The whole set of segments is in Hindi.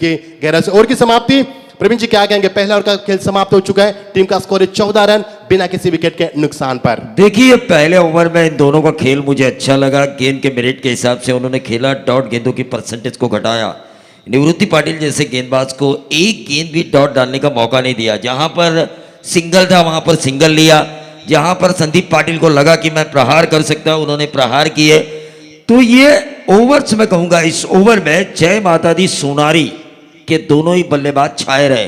कि 11 ओवर की समाप्ति। प्रवीण जी क्या कहेंगे, पहला ओवर का खेल समाप्त हो चुका है, टीम का स्कोर है 14 रन बिना किसी विकेट के नुकसान पर। देखिए पहले ओवर में इन दोनों का खेल मुझे अच्छा लगा, गेंद के मेरिट के हिसाब से उन्होंने खेला, डॉट गेंदों की परसेंटेज को घटाया। निवृत्ति पाटिल जैसे गेंदबाज को एक गेंद भी डॉट डालने का मौका नहीं दिया, जहां पर सिंगल था वहां पर सिंगल लिया, जहां पर संदीप पाटिल को लगा कि मैं प्रहार कर सकता हूं उन्होंने प्रहार किए। तो ये ओवर्स मैं कहूंगा इस ओवर में जय माता दी सोनारी के दोनों ही बल्लेबाज छाए रहे।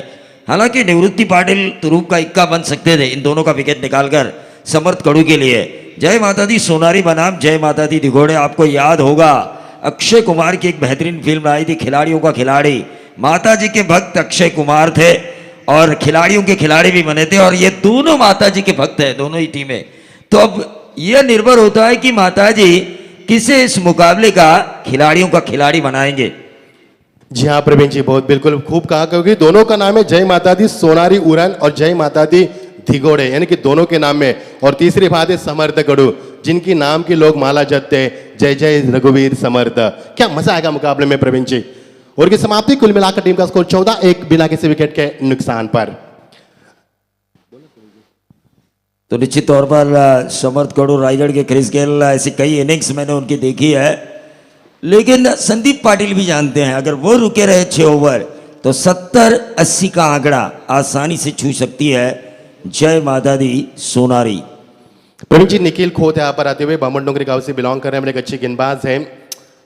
हालांकि निवृत्ति पाटिल तुरूप का इक्का बन सकते थे इन दोनों का विकेट निकालकर समर्थ कड़ू के लिए। जय माता दी सोनारी बनाम जय माता दी दिघोड़े, आपको याद होगा अक्षय कुमार की एक बेहतरीन फिल्म आई थी खिलाड़ियों का खिलाड़ी, माता जी के भक्त अक्षय कुमार थे और खिलाड़ियों के खिलाड़ी भी बने थे, और ये दोनों माता जी के भक्त हैं दोनों ही टीमें। तो अब यह निर्भर होता है कि माता जी किसे इस मुकाबले का खिलाड़ियों का खिलाड़ी बनाएंगे। जी हाँ प्रवीण जी, बहुत बिल्कुल खूब कहा, क्योंकि दोनों का नाम है जय माता दी सोनारी उरन और जय माता दी धिगोड़े, यानी कि दोनों के नाम में। और तीसरी बात है समर्थ गढ़ू, जिनकी नाम की लोग माला जपते, जय जय रघुवीर समर्थ। क्या मजा आएगा मुकाबले में प्रवीण जी। और की समाप्ति, कुल मिलाकर टीम का स्कोर 14-1 बिना किसी विकेट के नुकसान पर। तो निश्चित तौर पर समर्थ कड़ू रायगढ़ के क्रिस गेल, ऐसी कई इनिंग्स मैंने उनकी देखी है, लेकिन संदीप पाटिल भी जानते हैं अगर वो रुके रहे 6 ओवर तो 70-80 का आंकड़ा आसानी से छू सकती है जय माता दी सोनारी। प्रवीण जी, निखिल खोत यहाँ पर आते हुए बामन डोंगरी गांव से बिलोंग कर रहे हैं, बड़े अच्छे गेंदबाज हैं,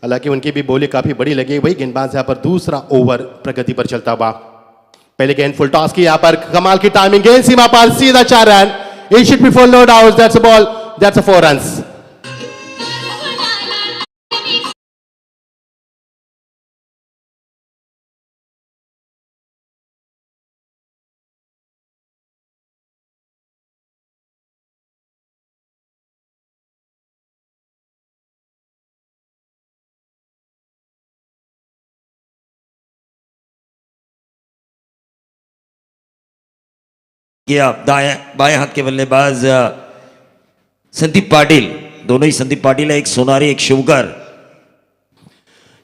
हालांकि उनकी भी बोली काफी बड़ी लगी। वही गेंदबाज यहाँ पर दूसरा ओवर प्रगति पर चलता हुआ। पहले गेंद फुल टॉस की, यहाँ पर कमाल की टाइमिंग, गेंद सीमा पर सीधा 4 run. It should be full, no doubt. That's a ball. That's a 4 runs. किया दाएं बाएं हाथ के बल्लेबाज संदीप पाटिल, दोनों ही संदीप पाटिल है, एक सोनारी एक शिवकर।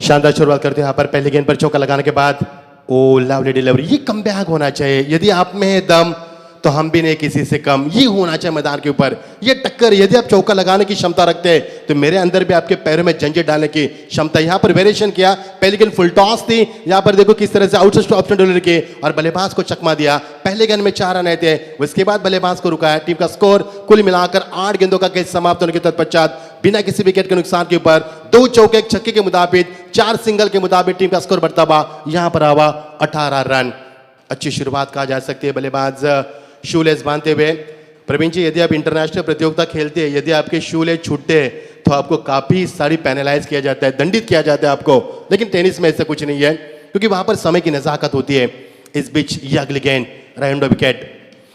शानदार शुरुआत करते हैं यहाँ पर पहली गेंद पर चौका लगाने के बाद। ओ लवली डिलीवरी, ये कम बैक होना चाहिए। यदि आप में है दम तो हम भी नहीं किसी से कम, ये होना चाहिए मैदान के ऊपर। ये टक्कर, यदि आप चौका लगाने की क्षमता रखते हैं तो मेरे अंदर भी आपके पैरों में जंजीर डालने की क्षमता। यहाँ पर वेरिएशन किया, पहली गेंद फुल टॉस थी, यहाँ पर देखो किस तरह से आउटसाइड ऑप्शन डिलीवरी की और बल्लेबाज को चकमा दिया। पहले गेंद में 4 रन आए थे, उसके बाद बल्लेबाज को रुकाया। टीम का स्कोर कुल मिलाकर 8 गेंदों का खेल समाप्त होने के तत्पश्चात बिना किसी विकेट के नुकसान के ऊपर 2 चौके 1 छक्के के मुताबिक 4 सिंगल के मुताबिक टीम का स्कोर बढ़ता हुआ यहाँ पर आवा 18 रन। अच्छी शुरुआत कहा जा सकती है बल्लेबाज शूलेस बांधते हुए। प्रवीण जी, यदि आप इंटरनेशनल प्रतियोगिता खेलते हैं, यदि आपके शूलेस छूटते हैं तो आपको काफी सारी पेनलाइज किया जाता है, दंडित किया जाता है आपको। लेकिन टेनिस में ऐसा कुछ नहीं है, क्योंकि वहां पर समय की नजाकत होती है। इस बीच ये अगली गेंद राउंड विकेट,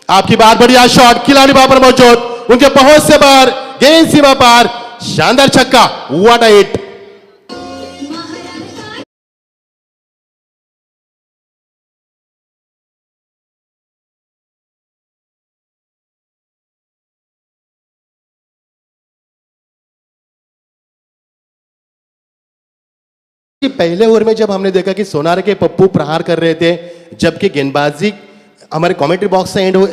आपकी बात बढ़िया शॉट, खिलाड़ी वहां पर मौजूद, उनके पहुंच से बाहर, गेंद सीमा पार, शानदार छक्का, व्हाट अ हिट। कि पहले ओवर में जब हमने देखा कि सोनार के पप्पू प्रहार कर रहे थे, जबकि गेंदबाजी हमारे कमेंट्री बॉक्स से एंड हो,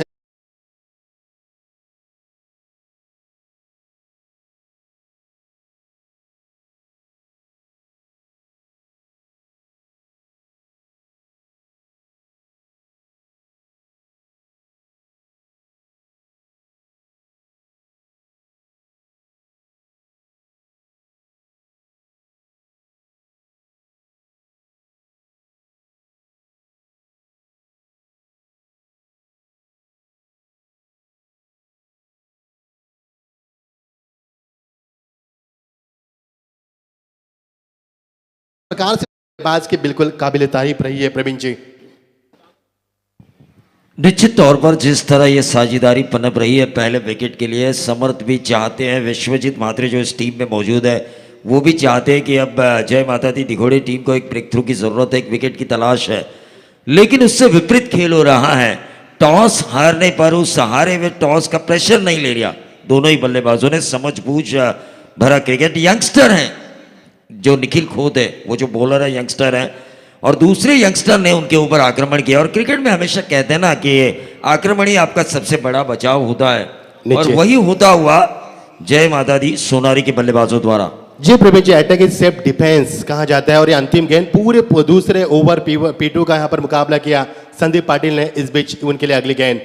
प्रकार से गेंदबाज की बिल्कुल काबिल तारीफ रही है प्रवीण जी। निश्चित तौर पर जिस तरह ये साझेदारी पनप रही है पहले विकेट के लिए, समर्थ भी चाहते हैं, विश्वजीत म्हात्रे जो इस टीम में मौजूद है वो भी चाहते हैं कि अब जय माता दी दिघोड़े टीम को एक ब्रेक थ्रू की जरूरत है, एक विकेट की तलाश है। लेकिन उससे विपरीत खेल हो रहा है। टॉस हारने पर उस हारे हुए टॉस का प्रेशर नहीं ले लिया दोनों ही बल्लेबाजों ने, समझबूझ भरा क्रिकेट। यंगस्टर हैं जो निखिल खोत है, वो जो बॉलर है यंगस्टर है, और दूसरे यंगस्टर ने उनके ऊपर आक्रमण किया। और क्रिकेट में हमेशा कहते हैं ना कि आक्रमण ही आपका सबसे बड़ा बचाव होता है, और वही होता हुआ जय माता दी सोनारी के बल्लेबाजों द्वारा। जी प्रवीण जी, अटैक इज सेफ डिफेंस कहा जाता है। और ये अंतिम गेंद पूरे दूसरे ओवर P2 का यहाँ पर मुकाबला किया संदीप पाटिल ने। इस बीच उनके लिए अगली गेंद,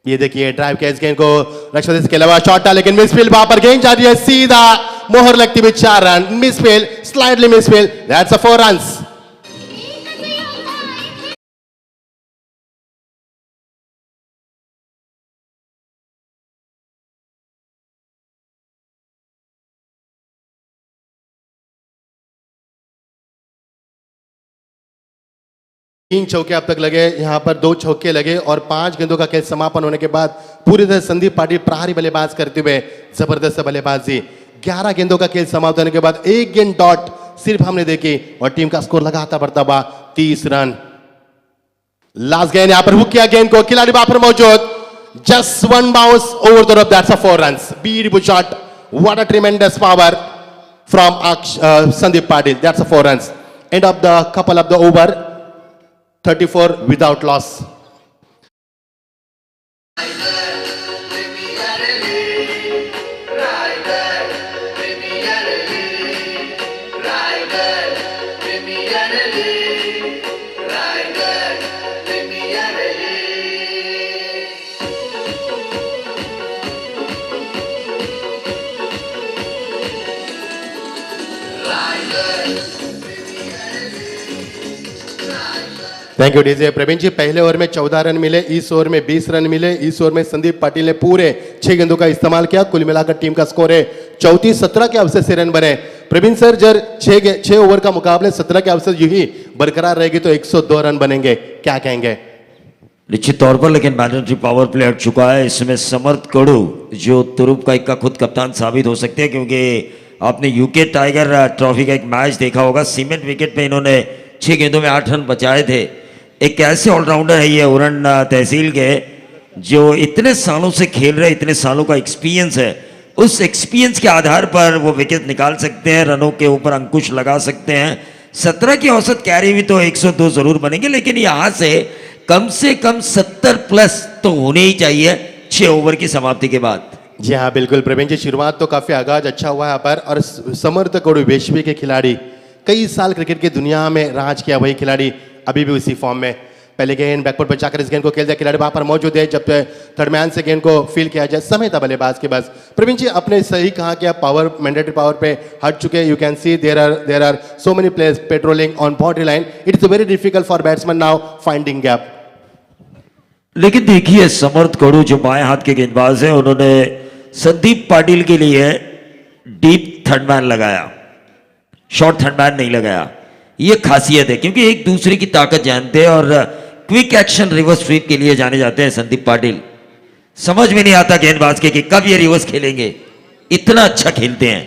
ये देखिए ड्राइव के इस गेंद को रक्षा के अलावा शॉट था, लेकिन मिसफील्ड वहां पर गेंद जा रही है सीधा, मोहर लगती हुई 4 run, misfield, slightly misfield, that's a 4 runs. तीन चौके अब तक लगे, यहां पर 2 चौके लगे और 5 गेंदों का खेल समापन होने के बाद पूरी तरह संदीप पाटिल प्रहारी बल्लेबाज करते हुए जबरदस्त बल्लेबाजी। 11 गेंदों का खेल समाप्त होने के बाद 1 गेंद डॉट सिर्फ हमने देखी और टीम का स्कोर लगातार बढ़ता हुआ 30 रन। लास्ट गेंद यहां पर हुक किया गेंद को, खिलाड़ी वहां पर मौजूद, just 1 bounce over the rough, that's a 4 runs. Beautiful shot, what a tremendous power from Sandeep Patil, that's a 4 runs. End of the couple of the over 34 without loss. Thank you DJ. Praveen ji, पहले ओवर में 14 रन मिले, इस ओवर में 20 रन मिले। इस ओवर में संदीप पाटिल ने पूरे 6 गेंदों का इस्तेमाल किया। कुल मिलाकर टीम का स्कोर है 34-17 के अवसर से रन बने। प्रवीण सर, जब 6 ओवर का मुकाबले 17 के अवसर यू ही बरकरार रहेगी तो 102 रन बनेंगे, क्या कहेंगे? निश्चित तौर पर, लेकिन मैंडेटरी पावर प्ले हट चुका है। इसमें समर्थ कड़ू जो तुरुप का इक्का खुद कप्तान साबित हो सकते हैं, क्योंकि आपने यूके टाइगर ट्रॉफी का एक मैच देखा होगा, सीमेंट विकेट पे इन्होंने 6 गेंदों में 8 रन बचाए थे। एक ऐसे ऑलराउंडर है ये उरण तहसील के, जो इतने सालों से खेल रहे, इतने सालों का एक्सपीरियंस है। उस एक्सपीरियंस के आधार पर वो विकेट निकाल सकते हैं, रनों के ऊपर अंकुश लगा सकते हैं। 17 की औसत कैरी भी तो 102 जरूर बनेंगे, लेकिन यहाँ से कम 70 प्लस तो होने ही चाहिए 6 ओवर की समाप्ति के बाद। जी हाँ बिल्कुल प्रवीण जी, शुरुआत तो काफी आगाज अच्छा हुआ यहाँ पर। और समर्थ कड़ू वैश्विक के खिलाड़ी, कई साल क्रिकेट की दुनिया में राज किया, वही खिलाड़ी अभी भी उसी फॉर्म में। पहले गेंद बैकवर्ड पर जाकर इस गेंद को खेलते, खिलाड़ी वहां पर मौजूद है, जब थर्ड मैन से गेंद को फील किया जाए, समय था बल्लेबाज के पास। प्रवीण जी, आपने सही कहा कि आप पावर, मैंडेटरी पावर पे हट चुके। You can see there are so many players patrolling on boundary line, it is very difficult for batsman now finding gap. लेकिन देखिए, समर्थ कड़ू जो बाएं हाथ के गेंदबाज हैं, उन्होंने संदीप पाटिल के लिए डीप थर्ड मैन लगाया, शॉर्ट थर्ड मैन नहीं लगाया। ये खासियत है, क्योंकि एक दूसरे की ताकत जानते हैं और क्विक एक्शन रिवर्स स्वीप के लिए जाने जाते हैं संदीप पाटिल। समझ में नहीं आता गेंदबाज के कि कब ये रिवर्स खेलेंगे, इतना अच्छा खेलते हैं।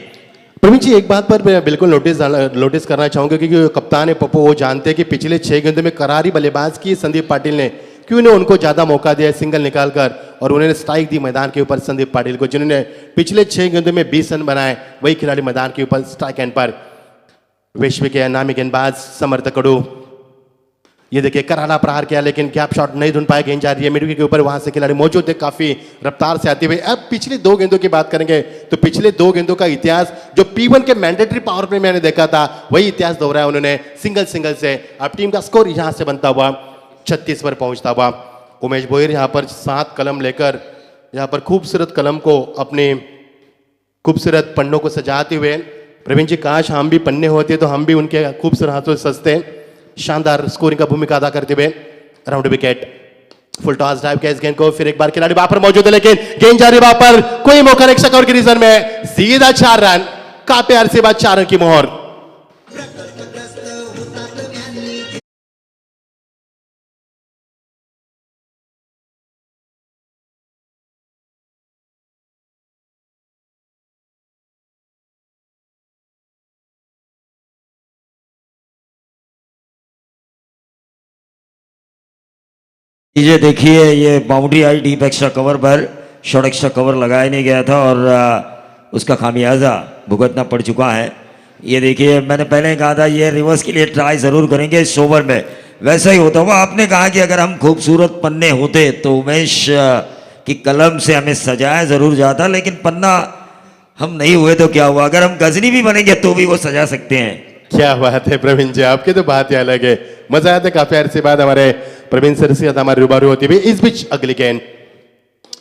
प्रवीण जी, एक बात पर मैं बिल्कुल नोटिस करना चाहूंगा, क्योंकि कप्तान है पप्पू, वो जानते हैं कि पिछले 6 गेंदों में करारी बल्लेबाज की संदीप पाटिल ने, क्यों ने उनको ज्यादा मौका दिया सिंगल निकालकर, और उन्होंने स्ट्राइक दी मैदान के ऊपर संदीप पाटिल को, जिन्होंने पिछले 6 गेंदों में 20 रन बनाए, वही खिलाड़ी मैदान के ऊपर स्ट्राइक एंड पर। विश्व के नामी गेंदबाज समर्थ कड़ू, ये देखिए करारा प्रहार किया, लेकिन गैप शॉट नहीं ढूंढ पाए, गेंद जा रही है मिड विकेट के ऊपर, वहां से खिलाड़ी मौजूद है काफी रफ्तार से आते हुए। अब पिछले 2 गेंदों की बात करेंगे तो पिछले 2 गेंदों का इतिहास जो P1 के मैंडेटरी पावर प्ले में मैंने देखा था, वही इतिहास दोहराया उन्होंने सिंगल से। अब टीम का स्कोर यहां से बनता हुआ 36 पर पहुंचता हुआ। उमेश भोयर यहाँ पर 7 कलम लेकर, यहाँ पर खूबसूरत कलम को अपने खूबसूरत पन्नों को सजाते हुए। प्रवीण जी, काश हम भी पन्ने होते तो हम भी उनके खूबसूरत हाथों से सजते। शानदार स्कोरिंग का भूमिका अदा करते हुए round wicket, full toss drive के इस गेंद को फिर एक बार खिलाड़ी वहां पर मौजूद है, लेकिन गेंद जा रही वहां पर, कोई मौका नहीं, स्कोर की रीजन में सीधा 4 रन, काफी अरसे बाद 4 रन की मोहर। ये देखिए, ये बाउंड्री आई डीप एक्स्ट्रा कवर पर, शॉर्ट एक्स्ट्रा कवर लगाया नहीं गया था और उसका खामियाजा भुगतना पड़ चुका है। ये देखिए मैंने पहले कहा था ये रिवर्स के लिए ट्राई जरूर करेंगे इस ओवर में, वैसा ही होता हुआ। आपने कहा कि अगर हम खूबसूरत पन्ने होते तो उमेश की कलम से हमें सजाया जरूर जाता, लेकिन पन्ना हम नहीं हुए तो क्या हुआ, अगर हम गजनी भी बनेंगे तो भी वो सजा सकते हैं। क्या बात है प्रवीण जी, आपकी तो बात ही अलग है। मजा आया था काफी अरसे बाद हमारे प्रवीण सर से हमारे रूबरू होती हुई। इस बीच अगली गेंद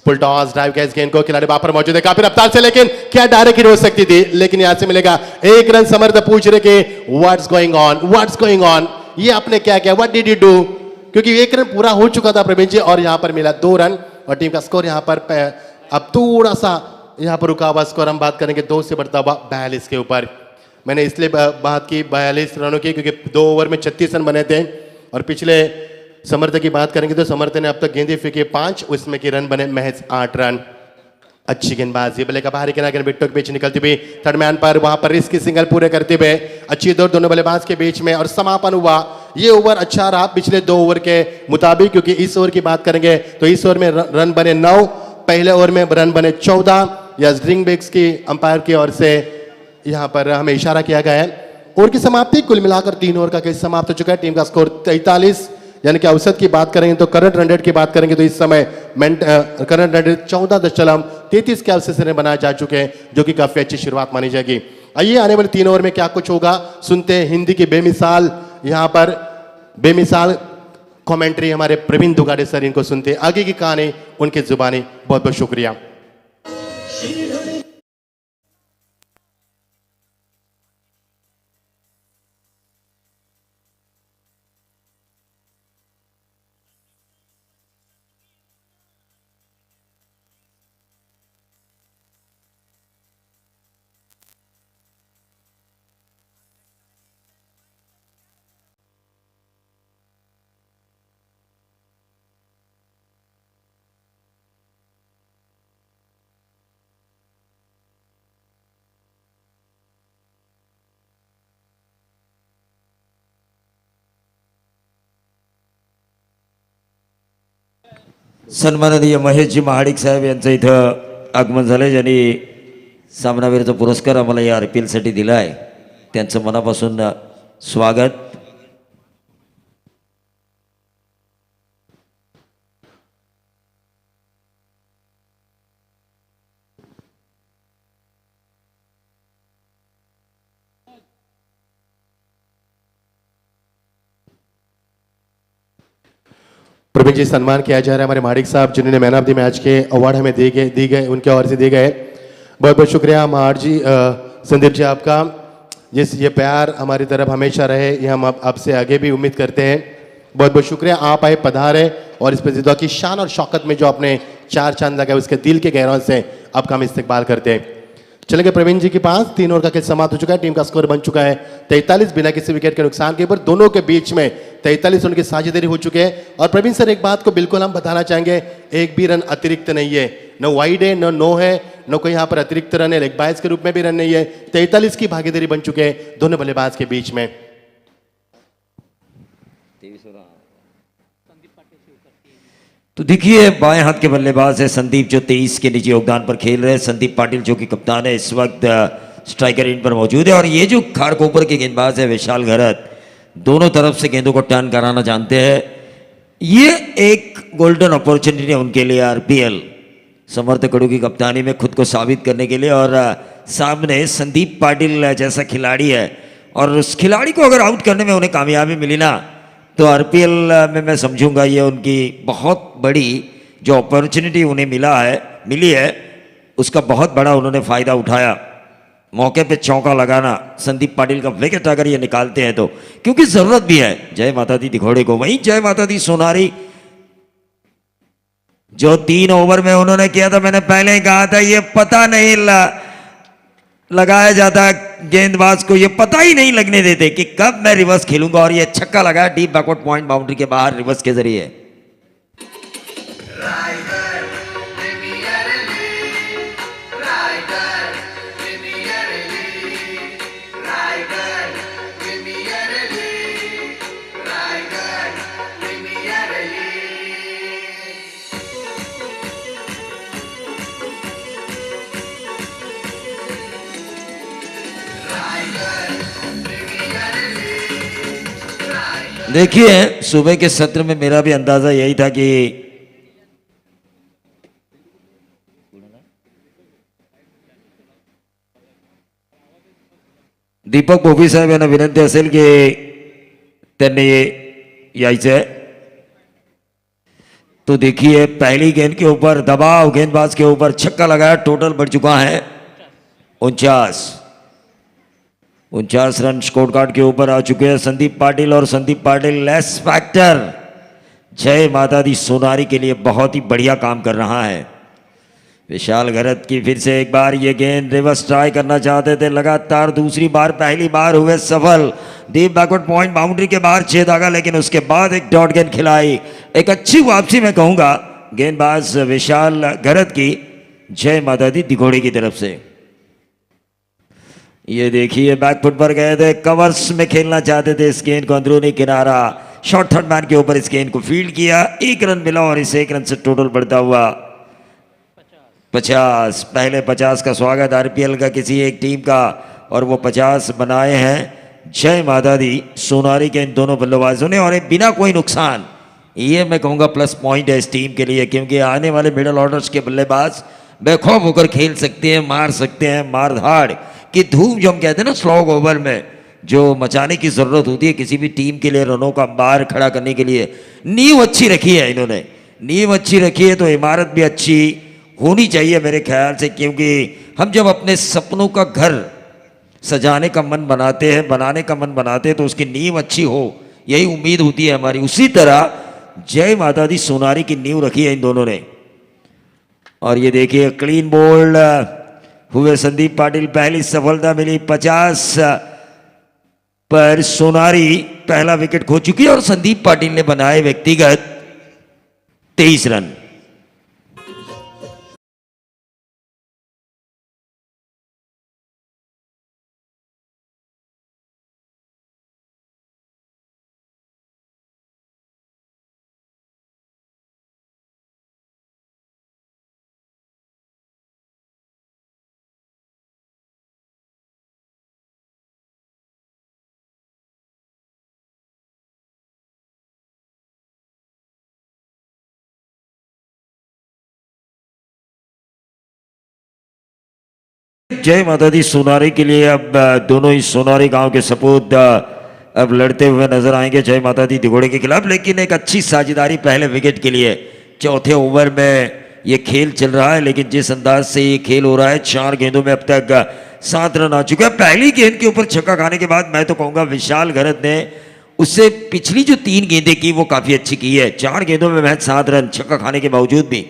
फुल टॉस ड्राइव कैच गेंद को खिलाड़ी वहां पर मौजूद है काफी रफ्तार से, लेकिन क्या डायरेक्ट हिट हो सकती थी, लेकिन यहां से मिलेगा एक रन। समर्थ पूछ रहे कि what's going on, what's going on, ये आपने क्या किया, व्हाट डिड यू डू, क्योंकि एक रन पूरा हो चुका था प्रवीण जी और यहां पर मिला 2 रन और टीम का स्कोर यहां पर अब थोड़ा सा यहां पर रुका हुआ स्कोर हम बात करेंगे 2 से बढ़ता हुआ 42 के ऊपर। मैंने इसलिए बात की 42 रनों की क्योंकि 2 ओवर में 36 रन बने थे और पिछले समर्थ की बात करेंगे तो समर्थ ने अब तक गेंदें फेंकी 5, उसमें के रन बने महज 8 रन। अच्छी गेंदबाजी, बल्ले का बाहरी किनारे बिट्टो के बीच निकलती हुई थर्ड मैन पर वहां पर रिस्क सिंगल पूरे करते हुए अच्छी दौड़ दोनों बल्लेबाज के बीच में और समापन हुआ। ये ओवर अच्छा रहा पिछले 2 ओवर के मुताबिक, क्योंकि इस ओवर की बात करेंगे तो इस ओवर में रन बने 9, पहले ओवर में रन बने 14। या स्ट्रिंग बिग्स की अंपायर की ओर से यहां पर हमें इशारा किया गया है। ओवर की समाप्ति कुल मिलाकर 3 ओवर का खेल समाप्त हो चुका है। टीम का स्कोर 43, यानी कि औसत की बात करेंगे तो करंट रन रेट की बात करेंगे तो इस समय करंट रन रेट 14.33 के औसत से बनाए जा चुके हैं, जो कि काफी अच्छी शुरुआत मानी जाएगी। आइए आने वाले 3 ओवर में क्या कुछ होगा सुनते हैं हिंदी की बेमिसाल यहां पर बेमिसाल कमेंट्री हमारे प्रवीण दुगाड़े सर, इनको सुनते आगे की कहानी उनकी जुबानी। बहुत बहुत शुक्रिया। सन्माननीय महेशजी महाडिक साहेब यांचं इथं आगमन झालं, ज्यांनी सामनावीरचा पुरस्कार आम्हाला या RPL साठी दिला आहे, त्यांचं मनापासून स्वागत। प्रवीण जी सम्मान किया जा रहा है हमारे माडिक साहब जिन्होंने मैन ऑफ द मैच के अवार्ड हमें दी गए उनके ओर से दिए गए। बहुत बहुत शुक्रिया मार जी, संदीप जी आपका, जिस ये प्यार हमारी तरफ हमेशा रहे ये हम आपसे आगे भी उम्मीद करते हैं। बहुत बहुत शुक्रिया, आप आए पधारे और इस प्रतियोगिता की शान और शौकत में जो आपने 4 चांद लगाए उसके दिल के गहराई से आपका हम इस्तकबाल करते हैं। चलेंगे प्रवीण जी के पास। 3 ओवर का खेल समाप्त हो चुका है, टीम का स्कोर बन चुका है 43 बिना किसी विकेट के नुकसान के ऊपर। दोनों के बीच में 43 रन की साझेदारी हो चुके हैं। और प्रवीण सर एक बात को बिल्कुल हम बताना चाहेंगे, एक भी रन अतिरिक्त नहीं है, न वाइड है न नो है, न कोई यहाँ पर अतिरिक्त रन है, लेग बाइज के रूप में भी रन नहीं है। 43 की भागीदारी बन चुके हैं दोनों बल्लेबाज के बीच में। तो देखिए बाएं हाथ के बल्लेबाज है संदीप जो 23 के निजी योगदान पर खेल रहे हैं। संदीप पाटिल जो कि कप्तान है इस वक्त स्ट्राइकर इन पर मौजूद है। और ये जो खाड़कोपर के गेंदबाज है विशाल घरत, दोनों तरफ से गेंदों को टर्न कराना जानते हैं। ये एक गोल्डन अपॉर्चुनिटी है उनके लिए RPL समर्थ कड़ू की कप्तानी में खुद को साबित करने के लिए। और सामने संदीप पाटिल जैसा खिलाड़ी है और उस खिलाड़ी को अगर आउट करने में उन्हें कामयाबी मिली ना तो RPL में मैं समझूंगा ये उनकी बहुत बड़ी जो अपॉर्चुनिटी उन्हें मिली है उसका बहुत बड़ा उन्होंने फ़ायदा उठाया। मौके पे चौका लगाना संदीप पाटिल का विकेट अगर ये निकालते हैं तो, क्योंकि ज़रूरत भी है जय माता दी दिघोड़े को। वहीं जय माता दी सोनारी जो 3 ओवर में उन्होंने किया था, मैंने पहले ही कहा था ये पता नहीं लगाया जाता गेंदबाज को, ये पता ही नहीं लगने देते कि कब मैं रिवर्स खेलूंगा। और ये छक्का लगा डीप बैकवर्ड पॉइंट बाउंड्री के बाहर रिवर्स के जरिए। देखिए सुबह के सत्र में मेरा भी अंदाजा यही था कि दीपक भोपी साहेब यांना विनंती असेल की त्यांनी यायचं है। तो देखिए पहली गेंद के ऊपर दबाव, गेंदबाज के ऊपर छक्का लगाया, टोटल बढ़ चुका है 49 रन स्कोर कार्ड के ऊपर आ चुके हैं संदीप पाटिल। और संदीप पाटिल लेस फैक्टर जय माता दी सोनारी के लिए बहुत ही बढ़िया काम कर रहा है। विशाल गरत की फिर से एक बार ये गेंद रिवर्स ट्राई करना चाहते थे, लगातार दूसरी बार, पहली बार हुए सफल, डीप बैकवर्ड पॉइंट बाउंड्री के बाहर छेद आगा, लेकिन उसके बाद एक डॉट गेंद खिलाई, एक अच्छी वापसी मैं कहूंगा गेंदबाज विशाल गरत की जय माता दी दिघोड़ी की तरफ से। ये देखिए बैकफुट पर गए थे, कवर्स में खेलना चाहते थे इस गेंद को, अंदरूनी किनारा, शॉर्ट थर्ड मैन के ऊपर इस गेंद को फील्ड किया, 1 रन मिला और इस 1 रन से टोटल बढ़ता हुआ 50। पहले 50 का स्वागत आरपीएल का किसी एक टीम का, और वो 50 बनाए हैं जय माता दी सोनारी के इन दोनों बल्लेबाजों ने, और बिना कोई नुकसान। ये मैं कहूँगा प्लस पॉइंट है इस टीम के लिए, क्योंकि आने वाले मिडल ऑर्डर्स के बल्लेबाज बेखौफ होकर खेल सकते हैं, मार सकते हैं, मार धाड़ की धूम जो हम कहते हैं ना स्लॉग ओवर में जो मचाने की ज़रूरत होती है किसी भी टीम के लिए, रनों का बार खड़ा करने के लिए नींव अच्छी रखी है इन्होंने, नींव अच्छी रखी है तो इमारत भी अच्छी होनी चाहिए मेरे ख्याल से। क्योंकि हम जब अपने सपनों का घर सजाने का मन बनाते हैं, बनाने का मन बनाते हैं, तो उसकी नींव अच्छी हो, यही उम्मीद होती है हमारी। उसी तरह जय माता दी सोनारी की नींव रखी है इन दोनों ने। और ये देखिए क्लीन बोल्ड हुए संदीप पाटिल, पहली सफलता मिली 50 पर सोनारी पहला विकेट खो चुकी है और संदीप पाटिल ने बनाए व्यक्तिगत 23 रन। जय माता दी सोनारी के लिए अब दोनों ही सोनारी गांव के सपूत अब लड़ते हुए नजर आएंगे जय माता दी दिघोड़े के खिलाफ। लेकिन एक अच्छी साझेदारी पहले विकेट के लिए, चौथे ओवर में ये खेल चल रहा है, लेकिन जिस अंदाज से ये खेल हो रहा है, 4 गेंदों में अब तक 7 रन आ चुके हैं। पहली गेंद के ऊपर छक्का खाने के बाद मैं तो कहूंगा विशाल गरत ने उससे पिछली जो 3 गेंदें की वो काफी अच्छी की है। 4 गेंदों में महज 7 रन छक्का खाने के बावजूद भी।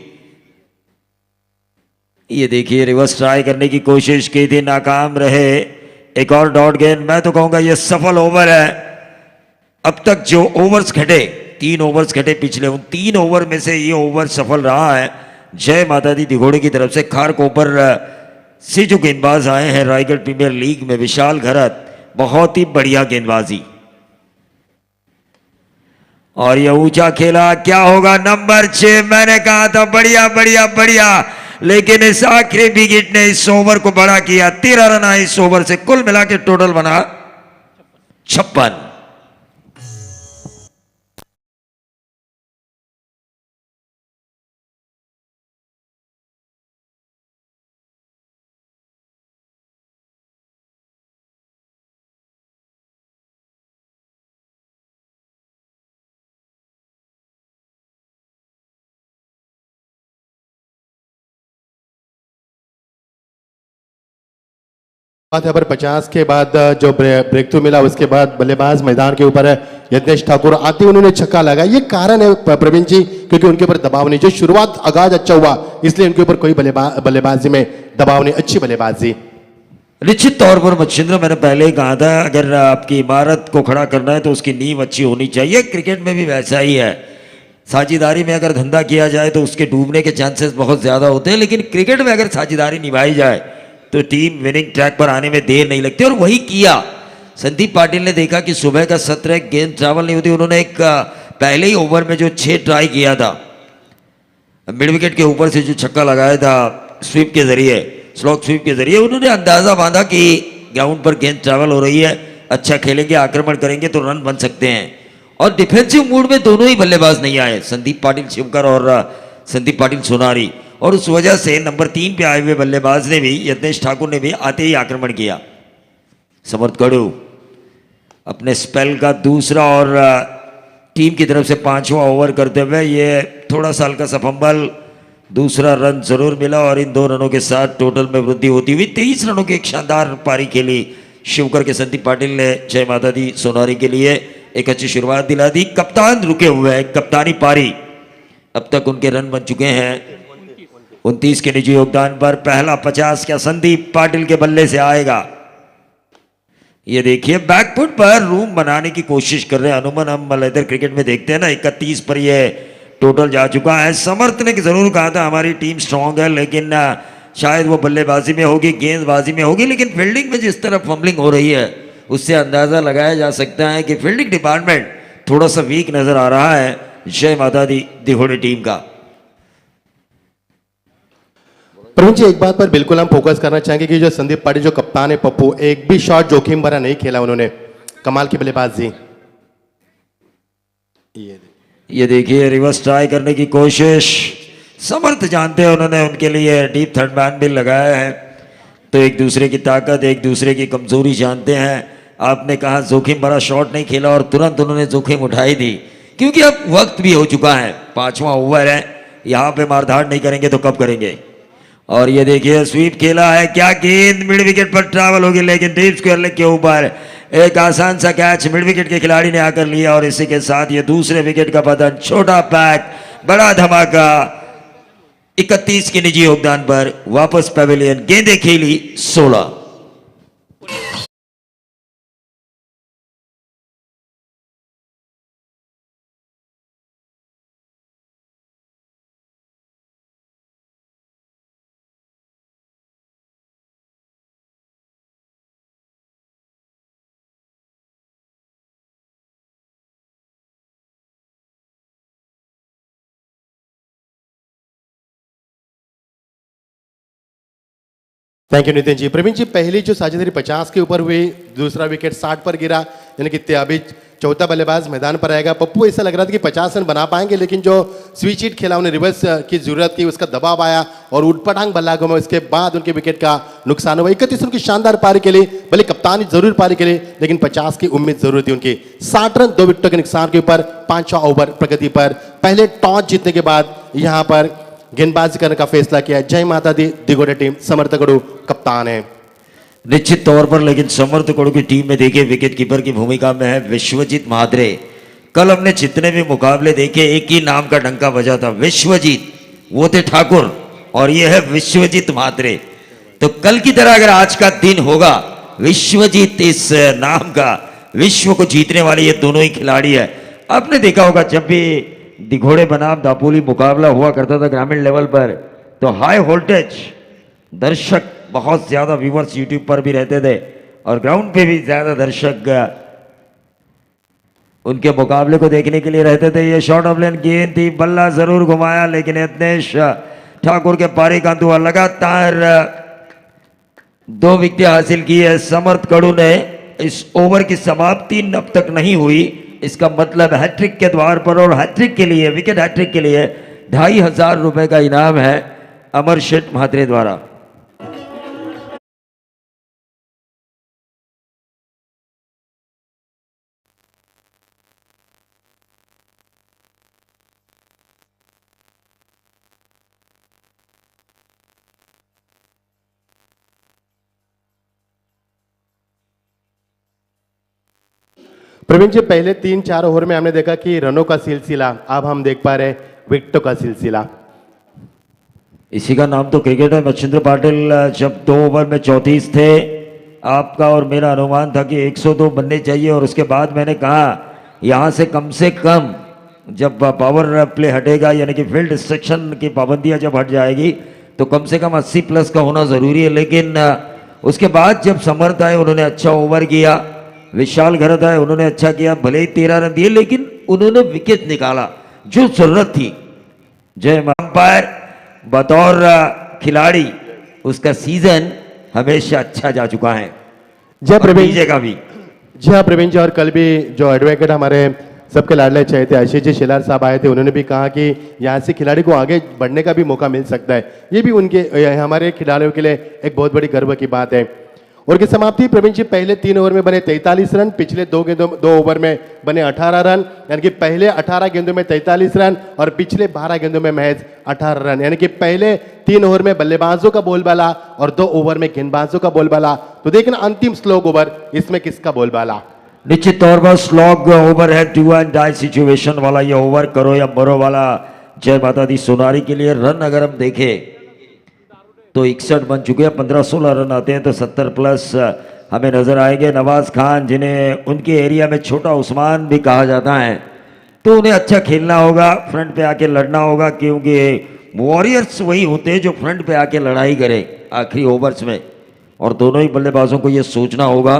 ये देखिए रिवर्स ट्राई करने की कोशिश की थी, नाकाम रहे, एक और डॉट गेंद। मैं तो कहूंगा ये सफल ओवर है। अब तक जो ओवर्स घटे, 3 ओवर्स घटे पिछले, उन 3 ओवर में से ये ओवर सफल रहा है जय माता दी दिघोड़े की तरफ से। खारकोपर से जो गेंदबाज आए हैं रायगढ़ प्रीमियर लीग में, विशाल गरत, बहुत ही बढ़िया गेंदबाजी। और ये ऊंचा खेला, क्या होगा नंबर 6, मैंने कहा था बढ़िया बढ़िया बढ़िया, लेकिन इस आखिरी विकेट ने इस ओवर को बड़ा किया। 13 रन आए इस ओवर से, कुल मिला के टोटल बना 56। बात है पर 50 के बाद जो ब्रेक थ्रू मिला उसके बाद बल्लेबाज मैदान के ऊपर है यज्ञेश ठाकुर आते उन्होंने छक्का लगा। ये कारण है प्रवीण जी, क्योंकि उनके ऊपर दबाव नहीं, जो शुरुआत आगाज अच्छा हुआ इसलिए उनके ऊपर कोई बल्लेबाजी में दबाव नहीं, अच्छी बल्लेबाजी। निश्चित तौर पर मच्छिंद्र, मैंने पहले ही कहा था अगर आपकी इमारत को खड़ा करना है तो उसकी नींव अच्छी होनी चाहिए। क्रिकेट में भी वैसा ही है, साझेदारी में अगर धंधा किया जाए तो उसके डूबने के चांसेस बहुत ज्यादा होते हैं, लेकिन क्रिकेट में अगर साझेदारी निभाई जाए तो टीम विनिंग ट्रैक पर आने में देर नहीं लगती, और वही किया। संदीप पाटिल ने देखा कि सुबह का सत्र है, गेंद ट्रैवल नहीं होती, उन्होंने एक पहले ही ओवर में जो 6 ट्राई किया था, मिड विकेट के ऊपर से जो छक्का लगाया था स्वीप के जरिए, स्लॉग स्वीप के जरिए, उन्होंने अंदाजा बांधा कि ग्राउंड पर गेंद ट्रैवल हो रही है, अच्छा खेलेंगे, आक्रमण करेंगे तो रन बन सकते हैं। और डिफेंसिव मूड में दोनों ही बल्लेबाज नहीं आए, संदीप पाटिल शिवकर और संदीप पाटिल सोनारी, और उस वजह से नंबर 3 पे आए हुए बल्लेबाज ने भी, यत्नेश ठाकुर ने भी आते ही आक्रमण किया। समर्थ कड़ू अपने स्पेल का दूसरा और टीम की तरफ से 5वां ओवर करते हुए, ये थोड़ा सा हल्का सा फंबल, दूसरा रन जरूर मिला और इन 2 रनों के साथ टोटल में वृद्धि होती हुई 23 रनों की एक शानदार पारी खेली शिवकर के संदीप पाटिल ने जय माता दी सोनारी के लिए एक अच्छी शुरुआत दिला दी। कप्तान रुके हुए हैं, कप्तानी पारी अब तक उनके रन बन चुके हैं 29 के निजी योगदान पर। पहला 50 क्या संदीप पाटिल के बल्ले से आएगा? ये देखिए बैकफुट पर रूम बनाने की कोशिश कर रहे हैं अनुमन, हम लेदर क्रिकेट में देखते हैं ना, 31 पर ये टोटल जा चुका है। समर्थ ने जरूर कहा था हमारी टीम स्ट्रांग है, लेकिन शायद वो बल्लेबाजी में होगी, गेंदबाजी में होगी, लेकिन फील्डिंग में जिस तरह फंबलिंग हो रही है उससे अंदाजा लगाया जा सकता है कि फील्डिंग डिपार्टमेंट थोड़ा सा वीक नजर आ रहा है जय माता दी दिघोड़े टीम का। प्रवीण जी, एक बात पर बिल्कुल हम फोकस करना चाहेंगे कि जो संदीप पाटिल जो कप्तान है पप्पू, एक भी शॉट जोखिम भरा नहीं खेला उन्होंने, कमाल की बल्लेबाजी। ये देखिए रिवर्स ट्राई करने की कोशिश, समर्थ जानते हैं उन्होंने उनके लिए डीप थर्ड मैन भी लगाया है, तो एक दूसरे की ताकत एक दूसरे की कमजोरी जानते हैं। आपने कहा जोखिम भरा शॉट नहीं खेला और तुरंत उन्होंने जोखिम उठाई थी, क्योंकि अब वक्त भी हो चुका है, 5वां ओवर है, यहाँ पे मारधाड़ नहीं करेंगे तो कब करेंगे। और ये देखिए स्वीप खेला है, क्या गेंद मिड विकेट पर ट्रैवल होगी, लेकिन डीप स्क्वायर लेग के ऊपर एक आसान सा कैच मिड विकेट के खिलाड़ी ने आकर लिया और इसी के साथ ये दूसरे विकेट का पतन। छोटा पैक बड़ा धमाका 31 के निजी योगदान पर वापस पवेलियन, गेंदें खेली 16। Thank you Nitin ji. प्रवीण जी, पहली जो साझेदारी 50 के ऊपर हुई, दूसरा विकेट 60 पर गिरा, यानी कि अभी चौथा बल्लेबाज मैदान पर आएगा। पप्पू ऐसा लग रहा था कि 50 रन बना पाएंगे, लेकिन जो स्विच हिट खेला उन्हें रिवर्स की जरूरत थी, उसका दबाव आया और उठपटांग बल्लागों में उसके बाद उनके विकेट का नुकसान हुआ। 31 रन की शानदार पारी के लिए, भले कप्तानी जरूर पारी के लिए, लेकिन 50 की उम्मीद जरूर थी उनकी। 60 रन 2 विकेटों के नुकसान के ऊपर 5वां ओवर प्रगति पर। पहले टॉस जीतने के बाद यहाँ पर गेंदबाजी करने का फैसला किया जय माता दी दिघोड़े टीम, समर्थ कड़ू कप्तान है निश्चित तौर पर, लेकिन समर्थ कड़ू की टीम में देखिए विकेट कीपर की भूमिका में है विश्वजीत महात्रे। कल हमने जितने भी मुकाबले देखे एक ही नाम का डंका बजा था, विश्वजीत, वो थे ठाकुर और ये है विश्वजीत महात्रे। तो कल की तरह अगर आज का दिन होगा, विश्वजीत इस नाम का विश्व को जीतने वाले ये दोनों ही खिलाड़ी है। आपने देखा होगा जब भी दिघोड़े बनाम दापोली मुकाबला हुआ करता था ग्रामीण लेवल पर, तो हाई वोल्टेज दर्शक, बहुत ज्यादा व्यूवर्स यूट्यूब पर भी रहते थे और ग्राउंड पे भी ज्यादा दर्शक उनके मुकाबले को देखने के लिए रहते थे। ये शॉर्ट ऑफ लेन गेंद थी, बल्ला जरूर घुमाया, लेकिन यत्नेश ठाकुर के पारी का दुआ, लगातार 2 विकेट हासिल की है समर्थ कड़ू ने। इस ओवर की समाप्ति अब तक नहीं हुई, इसका मतलब हैट्रिक के द्वार पर, और हैट्रिक के लिए, विकेट हैट्रिक के लिए 2500 रुपए का इनाम है अमर शेठ महात्रे द्वारा। प्रवीण जी, पहले 3-4 ओवर में हमने देखा कि रनों का सिलसिला, अब हम देख पा रहे विकेटों का सिलसिला। इसी का नाम तो क्रिकेट है। मच्छिंद्र पाटिल जब 2 ओवर में 34 थे, आपका और मेरा अनुमान था कि 102 बनने चाहिए, और उसके बाद मैंने कहा यहाँ से कम जब पावर प्ले हटेगा, यानी कि फील्ड रिस्ट्रिक्शन की पाबंदियां जब हट जाएगी, तो कम से कम 80 प्लस का होना जरूरी है। लेकिन उसके बाद जब समर्थ आए उन्होंने अच्छा ओवर किया, विशाल घरत आए उन्होंने अच्छा किया, भले ही 13 रन दिए, लेकिन उन्होंने विकेट निकाला जो जरूरत थी। जय अंपायर बतौर खिलाड़ी उसका सीजन हमेशा अच्छा जा चुका है, जय प्रवीण का भी। जी हाँ प्रवीण जी, और कल भी जो एडवोकेट हमारे सबके लाडले चहेते आशीष जी शेलार साहब आए थे, उन्होंने भी कहा कि यहाँ से खिलाड़ी को आगे बढ़ने का भी मौका मिल सकता है। ये भी उनके हमारे खिलाड़ियों के लिए एक बहुत बड़ी गर्व की बात है। और की समाप्ति प्रवीण जी, पहले 3 ओवर में बने 43 रन, पिछले 2 ओवर में बने 18 रन, यानी कि पहले 18 गेंदों में 43 रन और पिछले 12 गेंदों में महज 18 रन, यानी कि पहले 3 ओवर में बल्लेबाजों का बोलबाला और 2 ओवर में गेंदबाजों का बोलबाला। तो देखना अंतिम स्लोग ओवर इसमें किसका बोलबाला। निश्चित तौर पर स्लॉग ओवर है, डू एंड डाई सिचुएशन वाला ये ओवर, करो या मरो वाला। जय माता दी सोनारी के लिए रन अगर हम देखें तो 61 बन चुके हैं, 15-16 रन आते हैं तो 70 प्लस हमें नजर आएंगे। नवाज खान, जिन्हें उनके एरिया में छोटा उस्मान भी कहा जाता है, तो उन्हें अच्छा खेलना होगा, फ्रंट पे आके लड़ना होगा, क्योंकि वॉरियर्स वही होते हैं जो फ्रंट पे आके लड़ाई करे आखिरी ओवर्स में। और दोनों ही बल्लेबाजों को यह सोचना होगा।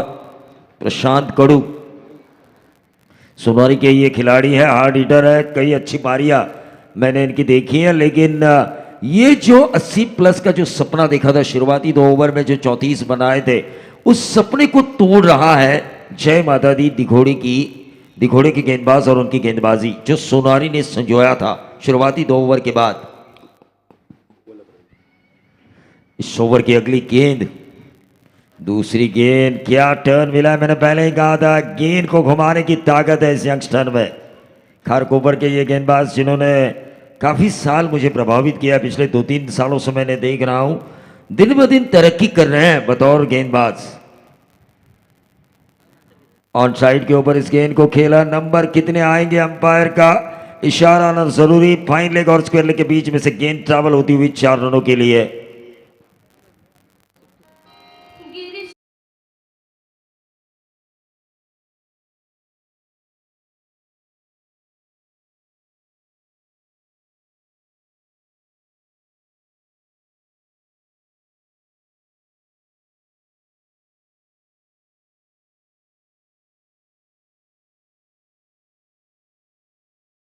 प्रशांत कड़ू सोनारी के ये खिलाड़ी है, हार्ड हिटर है, कई अच्छी पारियां मैंने इनकी देखी है, लेकिन ये जो 80 प्लस का जो सपना देखा था शुरुआती 2 ओवर में, जो 34 बनाए थे, उस सपने को तोड़ रहा है जय माता दी दिघोड़े के गेंदबाज और उनकी गेंदबाजी जो सोनारी ने संजोया था शुरुआती 2 ओवर के बाद। इस ओवर की अगली गेंद, दूसरी गेंद, क्या टर्न मिला है। मैंने पहले ही कहा था गेंद को घुमाने की ताकत है इस यंगस्टर में। खारकोपर के ये गेंदबाज जिन्होंने काफी साल मुझे प्रभावित किया, पिछले 2-3 सालों से मैंने देख रहा हूं, दिन ब दिन तरक्की कर रहे हैं बतौर गेंदबाज। ऑन साइड के ऊपर इस गेंद को खेला, नंबर कितने आएंगे अंपायर का इशारा आना जरूरी। फाइन लेग और स्क्वायर लेग के बीच में से गेंद ट्रैवल होती हुई 4 रनों के लिए।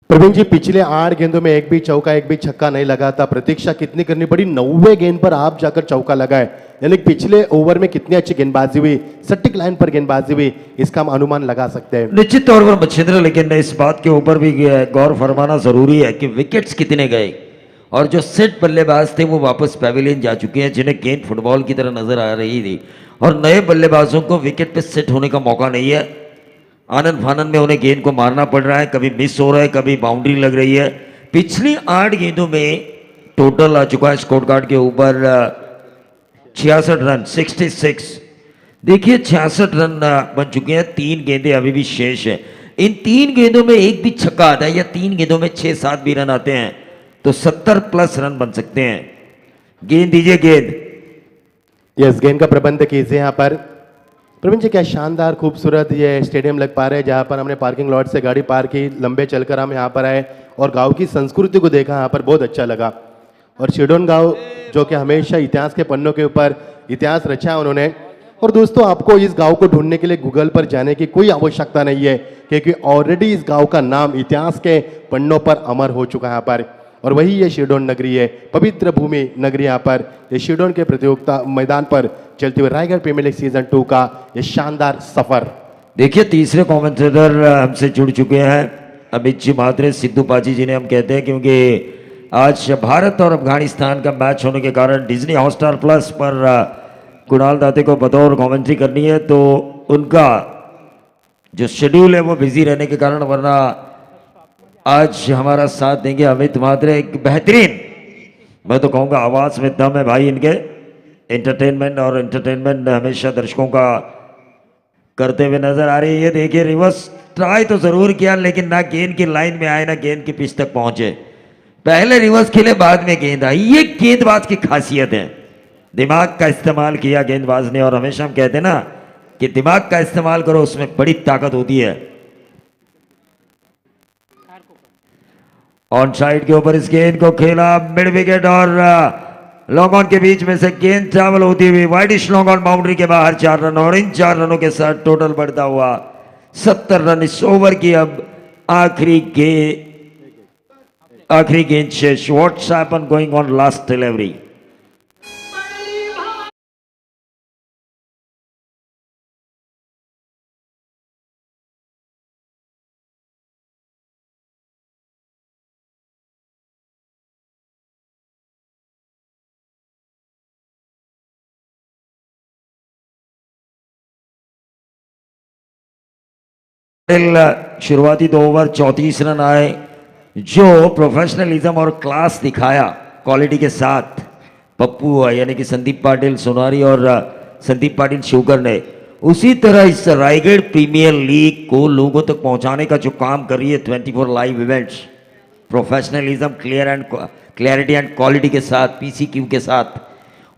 प्रवीण जी, पिछले 8 गेंदों में एक भी चौका एक भी छक्का नहीं लगा था। प्रतीक्षा कितनी करनी पड़ी, 90वें गेंद पर आप जाकर चौका लगाए, यानी पिछले ओवर में कितनी अच्छी गेंदबाजी हुई, सटीक लाइन पर गेंदबाजी हुई, इसका हम अनुमान लगा सकते हैं। निश्चित तौर पर मच्छिंद्र, लेकिन इस बात के ऊपर भी गौर फरमाना जरूरी है कि विकेट्स कितने गए और जो सेट बल्लेबाज थे वो वापस पैविलियन जा चुके हैं, जिन्हें गेंद फुटबॉल की तरह नजर आ रही थी, और नए बल्लेबाजों को विकेट पे सेट होने का मौका नहीं है। आनंद फानंद में उन्हें गेंद को मारना पड़ रहा है, कभी मिस हो रहा है, कभी बाउंड्री लग रही है। पिछली 8 गेंदों में टोटल आ चुका है स्कोर कार्ड के ऊपर 66 रन, 66। देखिए 66 रन बन चुके हैं, 3 गेंदें अभी भी शेष है। इन 3 गेंदों में एक भी छक्का आता है या 3 गेंदों में 6-7 भी रन आते हैं तो 70 प्लस रन बन सकते हैं। गेंद दीजिए, गेंद। यस, गेंद का प्रबंध कीजिए यहाँ पर। प्रवीण जी, क्या शानदार खूबसूरत ये स्टेडियम लग पा रहे हैं, जहाँ पर हमने पार्किंग लॉट से गाड़ी पार्क की, लंबे चलकर हम यहाँ पर आए और गांव की संस्कृति को देखा, यहाँ पर बहुत अच्छा लगा। और शिडोन गांव जो कि हमेशा इतिहास के पन्नों के ऊपर इतिहास रचा है उन्होंने। और दोस्तों, आपको इस गांव को ढूंढने के लिए गूगल पर जाने की कोई आवश्यकता नहीं है, क्योंकि ऑलरेडी इस गांव का नाम इतिहास के पन्नों पर अमर हो चुका है यहाँ पर। और वही ये शिडोन नगरी है, पवित्र भूमि नगरी। यहाँ पर ये शिडोन के प्रतियोगिता मैदान पर चलते हुए रायगढ़ प्रीमियर लीग सीजन 2 का ये शानदार सफर। देखिए तीसरे कमेंटेटर हमसे जुड़ चुके हैं, अमित जी म्हात्रे, सिद्धू पाजी जिन्हें हम कहते हैं, क्योंकि आज भारत और अफगानिस्तान का मैच होने के कारण डिज्नी हॉटस्टार प्लस पर कुणाल दाते को बतौर कमेंट्री करनी है, तो उनका जो शेड्यूल है वो बिजी रहने के कारण, वरना आज हमारा साथ देंगे अमित म्हात्रे। एक बेहतरीन, मैं तो कहूँगा आवाज़ में दम है भाई इनके। एंटरटेनमेंट और एंटरटेनमेंट हमेशा दर्शकों का करते हुए नजर आ रही है। ये देखिए रिवर्स ट्राई तो जरूर किया, लेकिन ना गेंद की लाइन में आए ना गेंद की पिच तक पहुंचे। पहले रिवर्स खेले, बाद में गेंद आई। ये गेंदबाज की खासियत है, दिमाग का इस्तेमाल किया गेंदबाज ने। और हमेशा हम कहते हैं ना कि दिमाग का इस्तेमाल करो, उसमें बड़ी ताकत होती है। ऑन साइड के ऊपर इस गेंद को खेला, मिड विकेट और लॉन्ग ऑन के बीच में से गेंद ट्रैवल होती हुई वाइडिश लॉन्ग ऑन बाउंड्री के बाहर 4 रन, और इन 4 रनों के साथ टोटल बढ़ता हुआ 70 रन इस ओवर की। अब आखिरी गेंद शेष। What's happen going on last delivery. शुरुआती 2 ओवर 34 रन आए। जो प्रोफेशनलिज्म और क्लास दिखाया क्वालिटी के साथ पप्पू यानी कि संदीप पाटिल सोनारी और संदीप पाटिल शुगर ने, उसी तरह इस रायगढ़ प्रीमियर लीग को लोगों तक पहुंचाने का जो काम कर रही है 24 live events, professionalism clarity and quality के साथ, पीसीक्यू के साथ,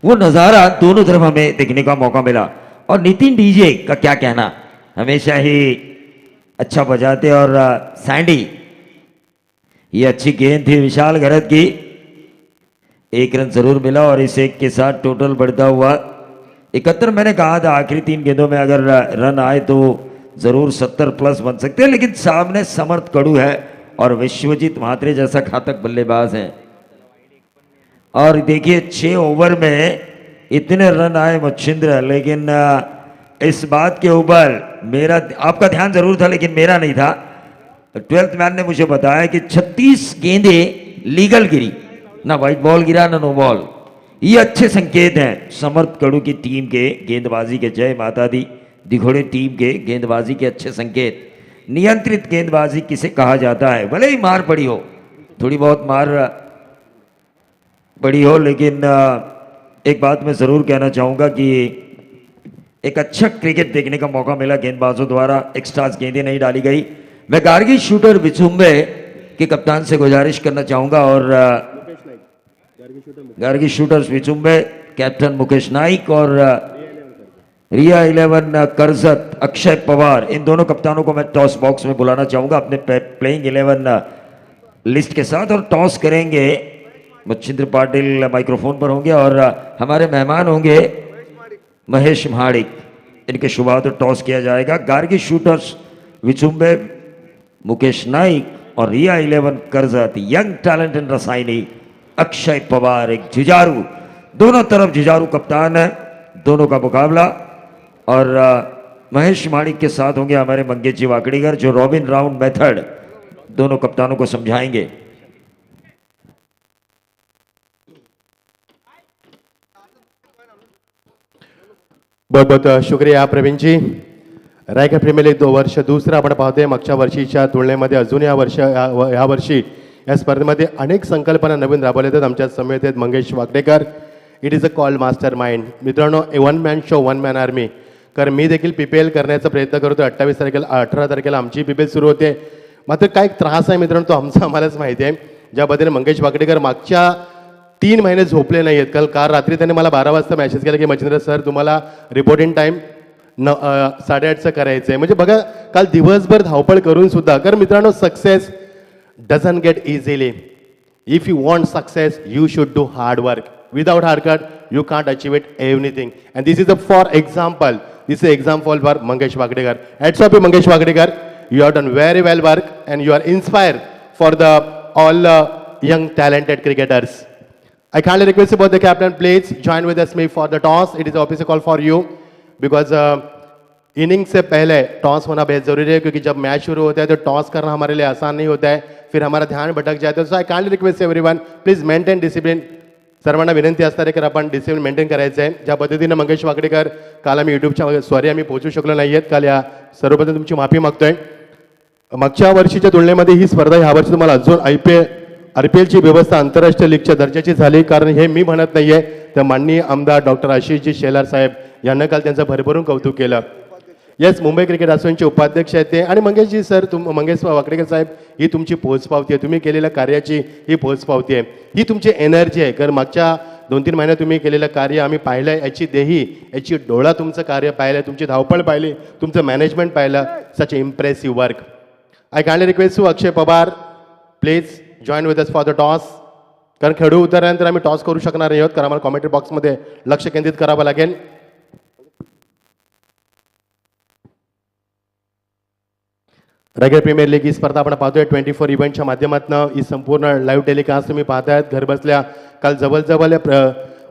वो नज़ारा दोनों तरफ हमें देखने का मौका मिला। और नितिन डीजे का क्या कहना, हमेशा ही अच्छा बजाते। और सैंडी, ये अच्छी गेंद थी विशाल गरत की, 1 रन जरूर मिला और इस 1 के साथ टोटल बढ़ता हुआ 71। मैंने कहा था आखिरी 3 गेंदों में अगर रन आए तो जरूर 70 प्लस बन सकते हैं, लेकिन सामने समर्थ कड़ू है और विश्वजीत म्हात्रे जैसा घातक बल्लेबाज है। और देखिए 6 ओवर में इतने रन आए मच्छिंद्र, लेकिन इस बात के ऊपर मेरा, आपका ध्यान जरूर था लेकिन मेरा नहीं था। 12th मैन ने मुझे बताया कि 36 गेंदें लीगल गिरी, ना वाइट बॉल गिरा ना नो बॉल। ये अच्छे संकेत हैं समर्थ कड़ू की टीम के गेंदबाजी के। जय माता दी दिघोड़े टीम के गेंदबाजी के अच्छे संकेत। नियंत्रित गेंदबाजी किसे कहा जाता है? भले ही मार पड़ी हो, थोड़ी बहुत मार पड़ी हो, लेकिन एक बात मैं ज़रूर कहना चाहूँगा कि एक अच्छा क्रिकेट देखने का मौका मिला गेंदबाजों द्वारा। एक्स्ट्रास गेंदें नहीं डाली गई। मैं गार्गी शूटर विचुम्बे के कप्तान से गुजारिश करना चाहूँगा, और गार्गी शूटर्स विचुम्बे कैप्टन मुकेश नाइक और रिया 11 करजत अक्षय पवार, इन दोनों कप्तानों को मैं टॉस बॉक्स में बुलाना चाहूँगा अपने प्लेइंग 11 लिस्ट के साथ, और टॉस करेंगे। मच्छिंद्र पाटिल माइक्रोफोन पर होंगे और हमारे मेहमान होंगे महेश म्हाड़िक। इनके शुरुआत टॉस किया जाएगा। गार्गी शूटर्स विचुम्बे, मुकेश नाइक और रिया 11 Karjat, young talent in Rasayani Akshay Pawar, एक जुझारू, दोनों तरफ जुझारू कप्तान है। दोनों का मुकाबला, और महेश म्हाड़िक के साथ होंगे हमारे मंगेश जी वाकड़ीकर, जो रॉबिन राउंड मेथड दोनों कप्तानों को समझाएंगे। बहुत बहुत शुक्रिया प्रवीण जी। रायगड प्रीमियर लीग 2 वर्ष दुसरं आपण पाहतोय। मागच्या वर्षीच्या तुलनेमध्ये अजून या वर्षी या स्पर्धेमध्ये अनेक संकल्पना नवीन राबवल्या आहेत। आमच्या समेत आहेत Mangesh Wakdekar. It is a call master mind. मित्रांनो, a one man show one man army, कारण मी देखील PPL करण्याचा प्रयत्न करतो। 28 तारखेला 18 तारखेला आमची PPL सुरू होते। मात्र काय त्रास आहे मित्रांनो, तो आमचा आम्हालाच माहिती आहे। ज्याबद्दल मंगेश वाकडेकर मागच्या 3 महिने झोपले नाही आहेत। काल रात्री त्यांनी मला 12 वाजता मेसेज केला की मच्छिंद्र सर, तुम्हाला रिपोर्टिंग टाईम 8:30चं करायचं आहे। म्हणजे बघा, काल दिवसभर धावपळ करून सुद्धा, कारण मित्रांनो success doesn't get easily. If you want success you should do hard work. Without hard work you can't achieve it anything. And this is a for example. This is an example for Mangesh Wakdekar. Hats off to Mangesh Wakdekar. You have done very well work and you are inspired for the all young talented cricketers. I kindly request about the captain, please join with us me for the toss. It is an official call for you because inning से पहले टॉस होना बेहद ज़रूरी है, क्योंकि जब मैच शुरू होता है तो टॉस करना हमारे लिए आसान नहीं होता है, फिर हमारा ध्यान भटक जाता है. So I kindly request everyone, please maintain discipline. सर्वांना विनंती असणार आहे की आपण डिसिप्लिन मेंटेन करायचं आहे. ज्या पद्धतीने मंगेश वाकडेकर काल आम्ही यूट्यूबच्या सॉरी आम्ही पोहोचू शकलो नाही आहेत काल, या सर्वप्रथम तुमची माफी मागतोय. मागच्या वर्षीच्या तुलनेमध्ये ही स्पर्धा ह्या वर्षी तुम्हाला अजून RPLची व्यवस्था आंतरराष्ट्रीय लीगच्या दर्जाची झाली, कारण हे मी म्हणत नाहीये, तर माननीय आमदार डॉक्टर आशिषजी शेलार साहेब यांना काल त्यांचं भरभरून कौतुक केलं. येस, मुंबई क्रिकेट असोसिएशनचे उपाध्यक्ष आहेत ते. आणि मंगेशजी सर, मंगेश वाकडेकर साहेब, ही तुमची पोचपावती आहे, तुम्ही केलेल्या कार्याची ही पोचपावती आहे, ही तुमची एनर्जी आहे. कारण मागच्या 2-3 महिन्यात तुम्ही केलेलं कार्य आम्ही पाहिलं, याची देही याची डोळा तुमचं कार्य पाहिलं, तुमची धावपळ पाहिली, तुमचं मॅनेजमेंट पाहिलं. Such impressive work. I kindly request you Akshay Pawar, please join with us for the toss. कारण खेळू उतरल्यानंतर आम्ही टॉस करू शकणार नाही आहोत, कारण आम्हाला कॉमेंट्री बॉक्समध्ये लक्ष केंद्रित करावं लागेल. रायगड प्रीमियर लीग ही स्पर्धा आपण पाहतोय 24 इव्हेंटच्या माध्यमातून. ही संपूर्ण लाईव्ह टेलिकास्ट तुम्ही पाहतायत घर बसल्या. काल जवळजवळ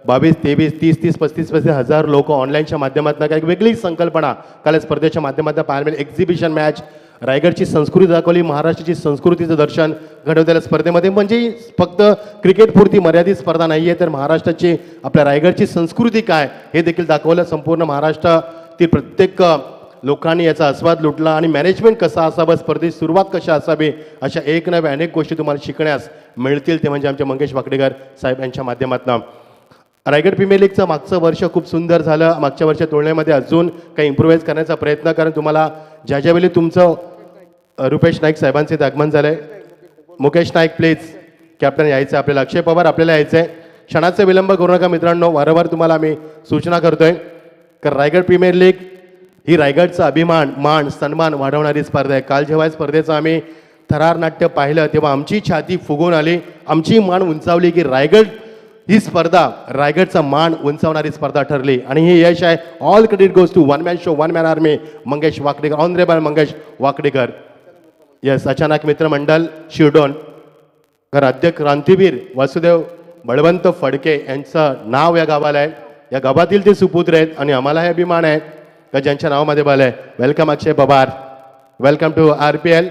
22, 23, 30, 35 हजार लोक ऑनलाईनच्या माध्यमातून काही वेगळी संकल्पना काल स्पर्धेच्या माध्यमातून पाहायला मिळेल. एक्झिबिशन मॅच, रायगडची संस्कृती दाखवली, महाराष्ट्राची संस्कृतीचं दर्शन घडवलेल्या स्पर्धेमध्ये. म्हणजे फक्त क्रिकेटपुरती मर्यादित स्पर्धा नाही आहे, तर महाराष्ट्राची आपल्या रायगडची संस्कृती काय हे देखील दाखवलं. संपूर्ण महाराष्ट्रातील प्रत्येक लोकांनी याचा आस्वाद लुटला आणि मॅनेजमेंट कसा असावं, स्पर्धेची सुरुवात कशी असावी, अशा एक नव्या अनेक गोष्टी तुम्हाला शिकण्यास मिळतील. ते म्हणजे आमचे मंगेश वाकडेकर साहेब यांच्या माध्यमातून. रायगड प्रीमियर लीगचं मागचं वर्ष खूप सुंदर झालं. मागच्या वर्षाच्या तुलनेमध्ये अजून काही इम्प्रूव्हाइज करण्याचा प्रयत्न, कारण तुम्हाला ज्यावेळी तुमचं रुपेश नाईक साहेबांचे इथे आगमन झालंय. मुकेश नाईक प्लीज, कॅप्टन यायचं आपल्याला. अक्षय पवार आपल्याला यायचं आहे. क्षणाचा विलंब करू नका मित्रांनो. वारंवार तुम्हाला आम्ही सूचना करतोय की रायगड प्रीमियर लीग ही रायगडचा अभिमान, मान, सन्मान वाढवणारी स्पर्धा आहे. काल जेव्हा स्पर्धेचं आम्ही थरार नाट्य पाहिलं तेव्हा आमची छाती फुगून आली, आमची मान उंचावली की रायगड ही स्पर्धा रायगडचा मान उंचावणारी स्पर्धा ठरली. आणि हे यश आहे. All credit goes to one man show, one man army, Mangesh Wakdekar, honourable Mangesh Wakdekar. Yes, अचानक मित्रमंडळ शिरडोन राज्य क्रांतीवीर वासुदेव बळवंत फडके यांचं नाव या गावाला आहे. या गावातील ते सुपुत्र आहेत आणि आम्हाला हे अभिमान आहे का ज्यांच्या नावामध्ये बल आहे. Welcome Akshay Pawar, welcome to RPL.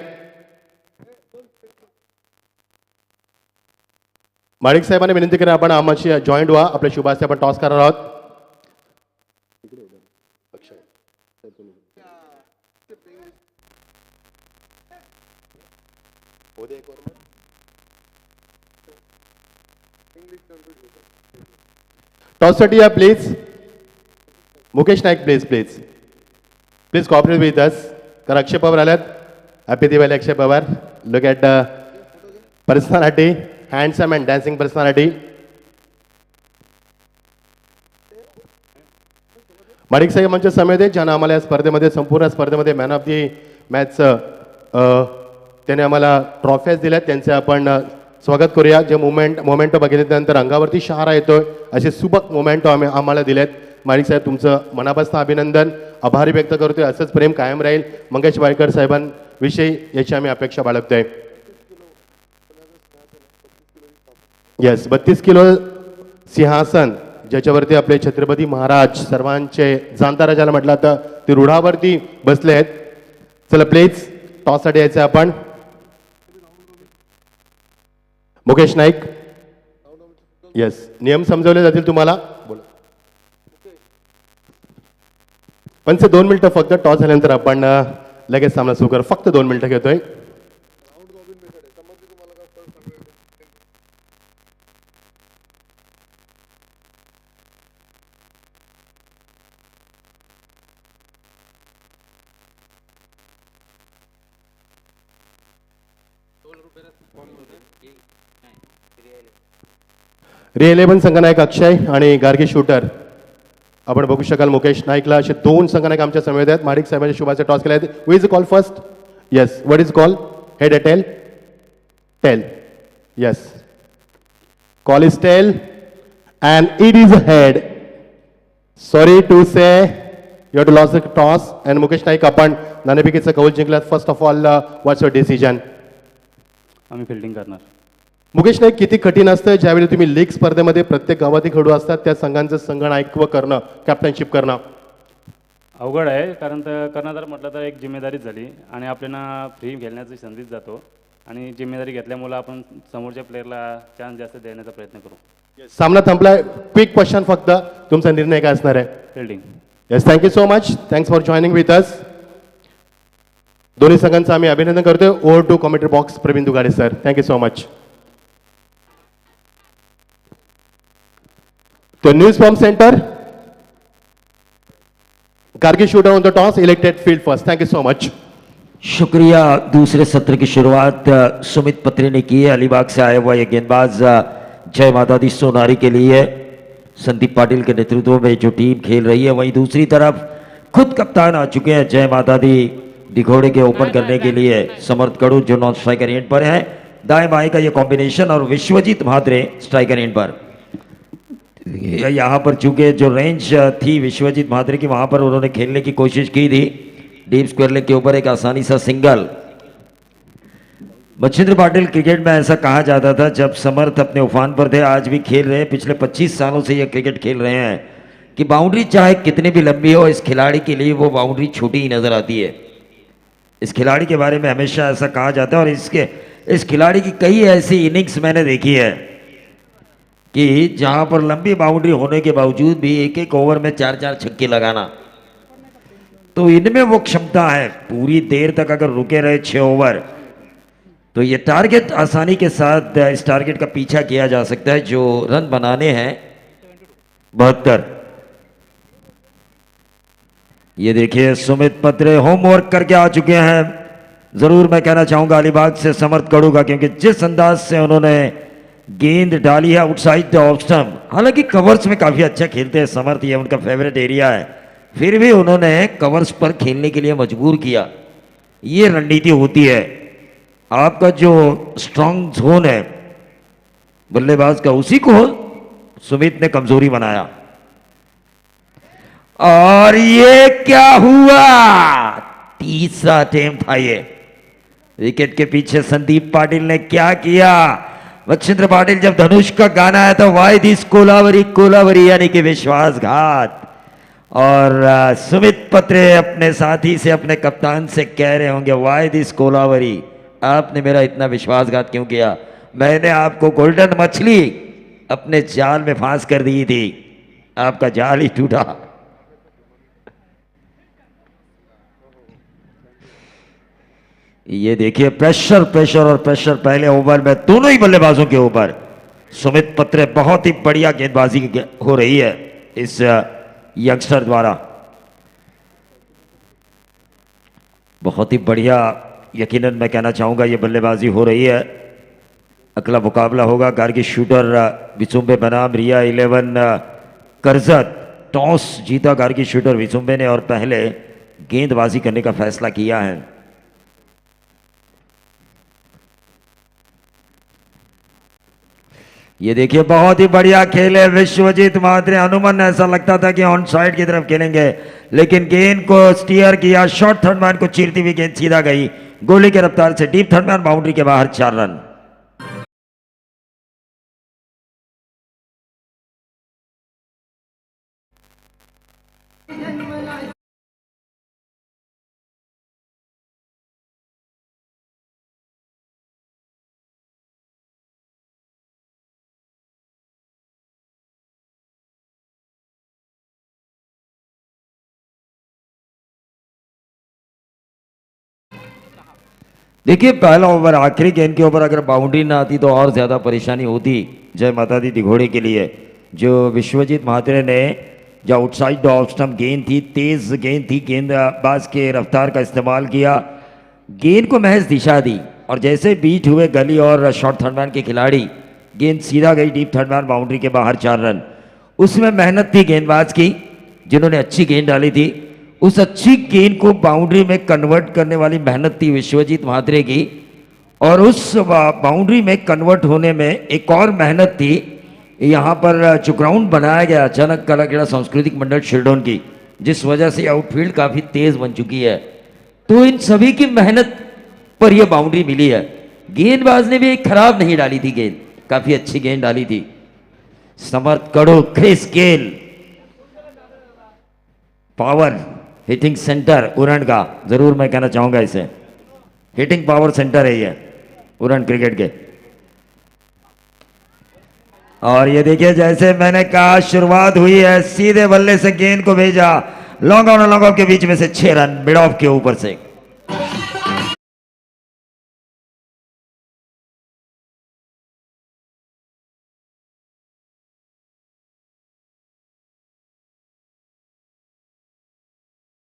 Manik साहेबांनी विनंती करा आपण आम्हाशी जॉईंट व्हा. आपल्या शुभास्ते आपण टॉस करणार आहोत. टॉससाठी या please. Mukesh Naik please please please cooperate with us. कारण अक्षय पवार आल्यात. Happy Diwali Akshay Pawar. Look at personality, handsome and dancing personality. Manik साहेब आमच्या समेत आहेत ज्यांना आम्हाला या स्पर्धेमध्ये, संपूर्ण स्पर्धेमध्ये मॅन ऑफ दी मॅच त्याने आम्हाला ट्रॉफ्याज दिल्यात. त्यांचे आपण स्वागत करूया. जे मोमेंटो बघितल्यानंतर अंगावरती शहारा येतोय असे सुबक मोमेंटो आम्हाला दिलेत. माणिक साहेब तुमचं मनापासून अभिनंदन, आभारी व्यक्त करतोय. असंच प्रेम कायम राहील मंगेश वायकर साहेबांविषयी याची आम्ही अपेक्षा बाळगतोय. येस, 32 किलो सिंहासन ज्याच्यावरती आपले छत्रपती महाराज सर्वांचे जाणता राजाला म्हटलं तर ते रुढावरती बसले आहेत. चला प्लीज टॉससाठी यायचं आपण. मुकेश नाईक. येस, नियम समजवले जातील तुम्हाला. बोला. पंच 2 मिनिटं फक्त. टॉस झाल्यानंतर आपण लगेच सामना सुरू कर. फक्त 2 मिनिटं घेतोय. रे11 संघनायक अक्षय आणि गार्गी शूटर आपण बघू शकाल. मुकेश नाईकला असे 2 संघनायक आमच्या समेत आहेत. माणिक साहेबांच्या शुभाचे टॉस केले आहेत. Who is call first? Yes, what is call? Head a tail? Tail. Yes, call is tail and it is a head. Sorry to say you have to loss the toss. And Mukesh Naik आपण नाणेफेकीचा कौल जिंकलात. First of all what's your decision? आम्ही फिल्डिंग करणार. मुकेश नाईक, किती कठीण असतं ज्यावेळी तुम्ही लीग स्पर्धेमध्ये प्रत्येक गावातील खेळाडू असतात त्या संघांचं संघनायकत्व करणं, कॅप्टनशिप करणं? अवघड आहे, कारण तर करणं जर म्हटलं तर एक जिम्मेदारीच झाली आणि आपल्याला फ्री खेळण्याची संधीच जातो आणि जिम्मेदारी घेतल्यामुळे आपण समोरच्या प्लेअरला चान्स जास्त देण्याचा प्रयत्न करू. सामना संपलाय. क्विक क्वेश्चन फक्त, तुमचा निर्णय काय असणार आहे? Fielding. Yes, thank you so much. Thanks for joining with us. दोन्ही संघांचं आम्ही अभिनंदन करतोय. Over to commentary box Pravin Dugade sir. Thank you so much. तो news from centre, Gargi shooter on the toss, elected field first. Thank you so much. शुक्रिया. दूसरे सत्र की शुरुआत सुमित पत्री ने की है. अलीबाग से आया हुआ ये गेंदबाज जय माता दी सोनारी के लिए संदीप पाटिल के नेतृत्व में जो टीम खेल रही है, वहीं दूसरी तरफ खुद कप्तान आ चुके हैं जय माता दी दिघोड़े के ओपन करने के लिए समर्थ कड़ू जो नॉन स्ट्राइकर एंड पर है. दाएं बाएं का ये कॉम्बिनेशन और विश्वजीत म्हात्रे स्ट्राइकर एंड पर. यहाँ पर चूंकि जो रेंज थी विश्वजीत म्हात्रे की, वहां पर उन्होंने खेलने की कोशिश की थी. डीप स्क्वायर लेग के ऊपर एक आसानी सा सिंगल. मच्छिंद्र पाटिल, क्रिकेट में ऐसा कहा जाता था जब समर्थ अपने उफान पर थे, आज भी खेल रहे हैं, पिछले 25 सालों से ये क्रिकेट खेल रहे हैं, कि बाउंड्री चाहे कितनी भी लंबी हो, इस खिलाड़ी के लिए वो बाउंड्री छोटी ही नजर आती है. इस खिलाड़ी के बारे में हमेशा ऐसा कहा जाता है. और इस खिलाड़ी की कई ऐसी इनिंग्स मैंने देखी है कि जहां पर लंबी बाउंड्री होने के बावजूद भी एक एक ओवर में 4-4 छक्के लगाना. तो इनमें वो क्षमता है, पूरी देर तक अगर रुके रहे 6 ओवर तो ये टारगेट आसानी के साथ इस टारगेट का पीछा किया जा सकता है जो रन बनाने हैं 72। ये देखिए सुमित पत्रे होमवर्क करके आ चुके हैं। जरूर मैं कहना चाहूंगा अलीबाग से समर्थ करूंगा का, क्योंकि जिस अंदाज से उन्होंने गेंद डाली है आउटसाइड द ऑफ स्टंप, हालांकि कवर्स में काफी अच्छा खेलते हैं समर्थ, ये उनका फेवरेट एरिया है, फिर भी उन्होंने कवर्स पर खेलने के लिए मजबूर किया। ये रणनीति होती है, आपका जो स्ट्रांग जोन है बल्लेबाज का उसी को सुमित ने कमजोरी बनाया। और ये क्या हुआ, तीसरा अटेम्प्ट था ये। विकेट के पीछे संदीप पाटिल ने क्या किया, मच्छिंद्र पाटिल जब धनुष का गाना आया था वाई दिस कोलावरी कोलावरी यानी कि विश्वासघात, और सुमित पत्रे अपने साथी से अपने कप्तान से कह रहे होंगे वाई दिस कोलावरी, आपने मेरा इतना विश्वासघात क्यों किया, मैंने आपको गोल्डन मछली अपने जाल में फांस कर दी थी, आपका जाल ही टूटा। ये देखिए प्रेशर प्रेशर और प्रेशर पहले ओवर में दोनों ही बल्लेबाजों के ऊपर। सुमित पत्रे बहुत ही बढ़िया गेंदबाजी हो रही है इस यंगस्टर द्वारा, बहुत ही बढ़िया यकीनन मैं कहना चाहूंगा ये बल्लेबाजी हो रही है। अगला मुकाबला होगा गार्गी शूटर विचुंबे बनाम रिया 11 करजत। टॉस जीता गार्गी शूटर विचुंबे ने और पहले गेंदबाजी करने का फैसला किया है। ये देखिए बहुत ही बढ़िया खेल है विश्वजीत महात्रे। अनुमान ऐसा लगता था कि ऑन साइड की तरफ खेलेंगे, लेकिन गेंद को स्टीयर किया, शॉर्ट थर्ड मैन को चीरती हुई गेंद सीधा गई गोली के रफ्तार से डीप थर्ड मैन बाउंड्री के बाहर 4 रन। देखिए पहला ओवर आखिरी गेंद के ऊपर अगर बाउंड्री ना आती तो और ज्यादा परेशानी होती जय माता दी दिघोड़े के लिए। जो विश्वजीत महात्रे ने जो आउटसाइड ऑफ स्टंप गेंद थी, तेज गेंद थी, गेंदबाज के रफ्तार का इस्तेमाल किया, गेंद को महज दिशा दी और जैसे बीट हुए गली और शॉर्ट थर्ड मैन के खिलाड़ी, गेंद सीधा गई डीप थर्ड मैन बाउंड्री के बाहर 4 रन। उसमें मेहनत थी गेंदबाज की जिन्होंने अच्छी गेंद डाली थी, उस अच्छी गेंद को बाउंड्री में कन्वर्ट करने वाली मेहनत थी विश्वजीत महात्रे की, और उस बाउंड्री में कन्वर्ट होने में एक और मेहनत थी। यहाँ पर जो ग्राउंड बनाया गया अचानक कलाखेड़ा सांस्कृतिक मंडल शिरडोन की, जिस वजह से आउटफील्ड काफी तेज बन चुकी है, तो इन सभी की मेहनत पर यह बाउंड्री मिली है। गेंदबाज ने भी एक खराब नहीं डाली थी गेंद, काफी अच्छी गेंद डाली थी। समर्थ कड़ो, Chris Gayle, power hitting centre Uran का, जरूर मैं कहना चाहूंगा इसे हिटिंग पावर सेंटर है ये उरण क्रिकेट के। और ये देखिए जैसे मैंने कहा शुरुआत हुई है, सीधे बल्ले से गेंद को भेजा लॉन्ग ऑन और लॉन्ग ऑफ के बीच में से 6 रन मिड ऑफ के ऊपर से।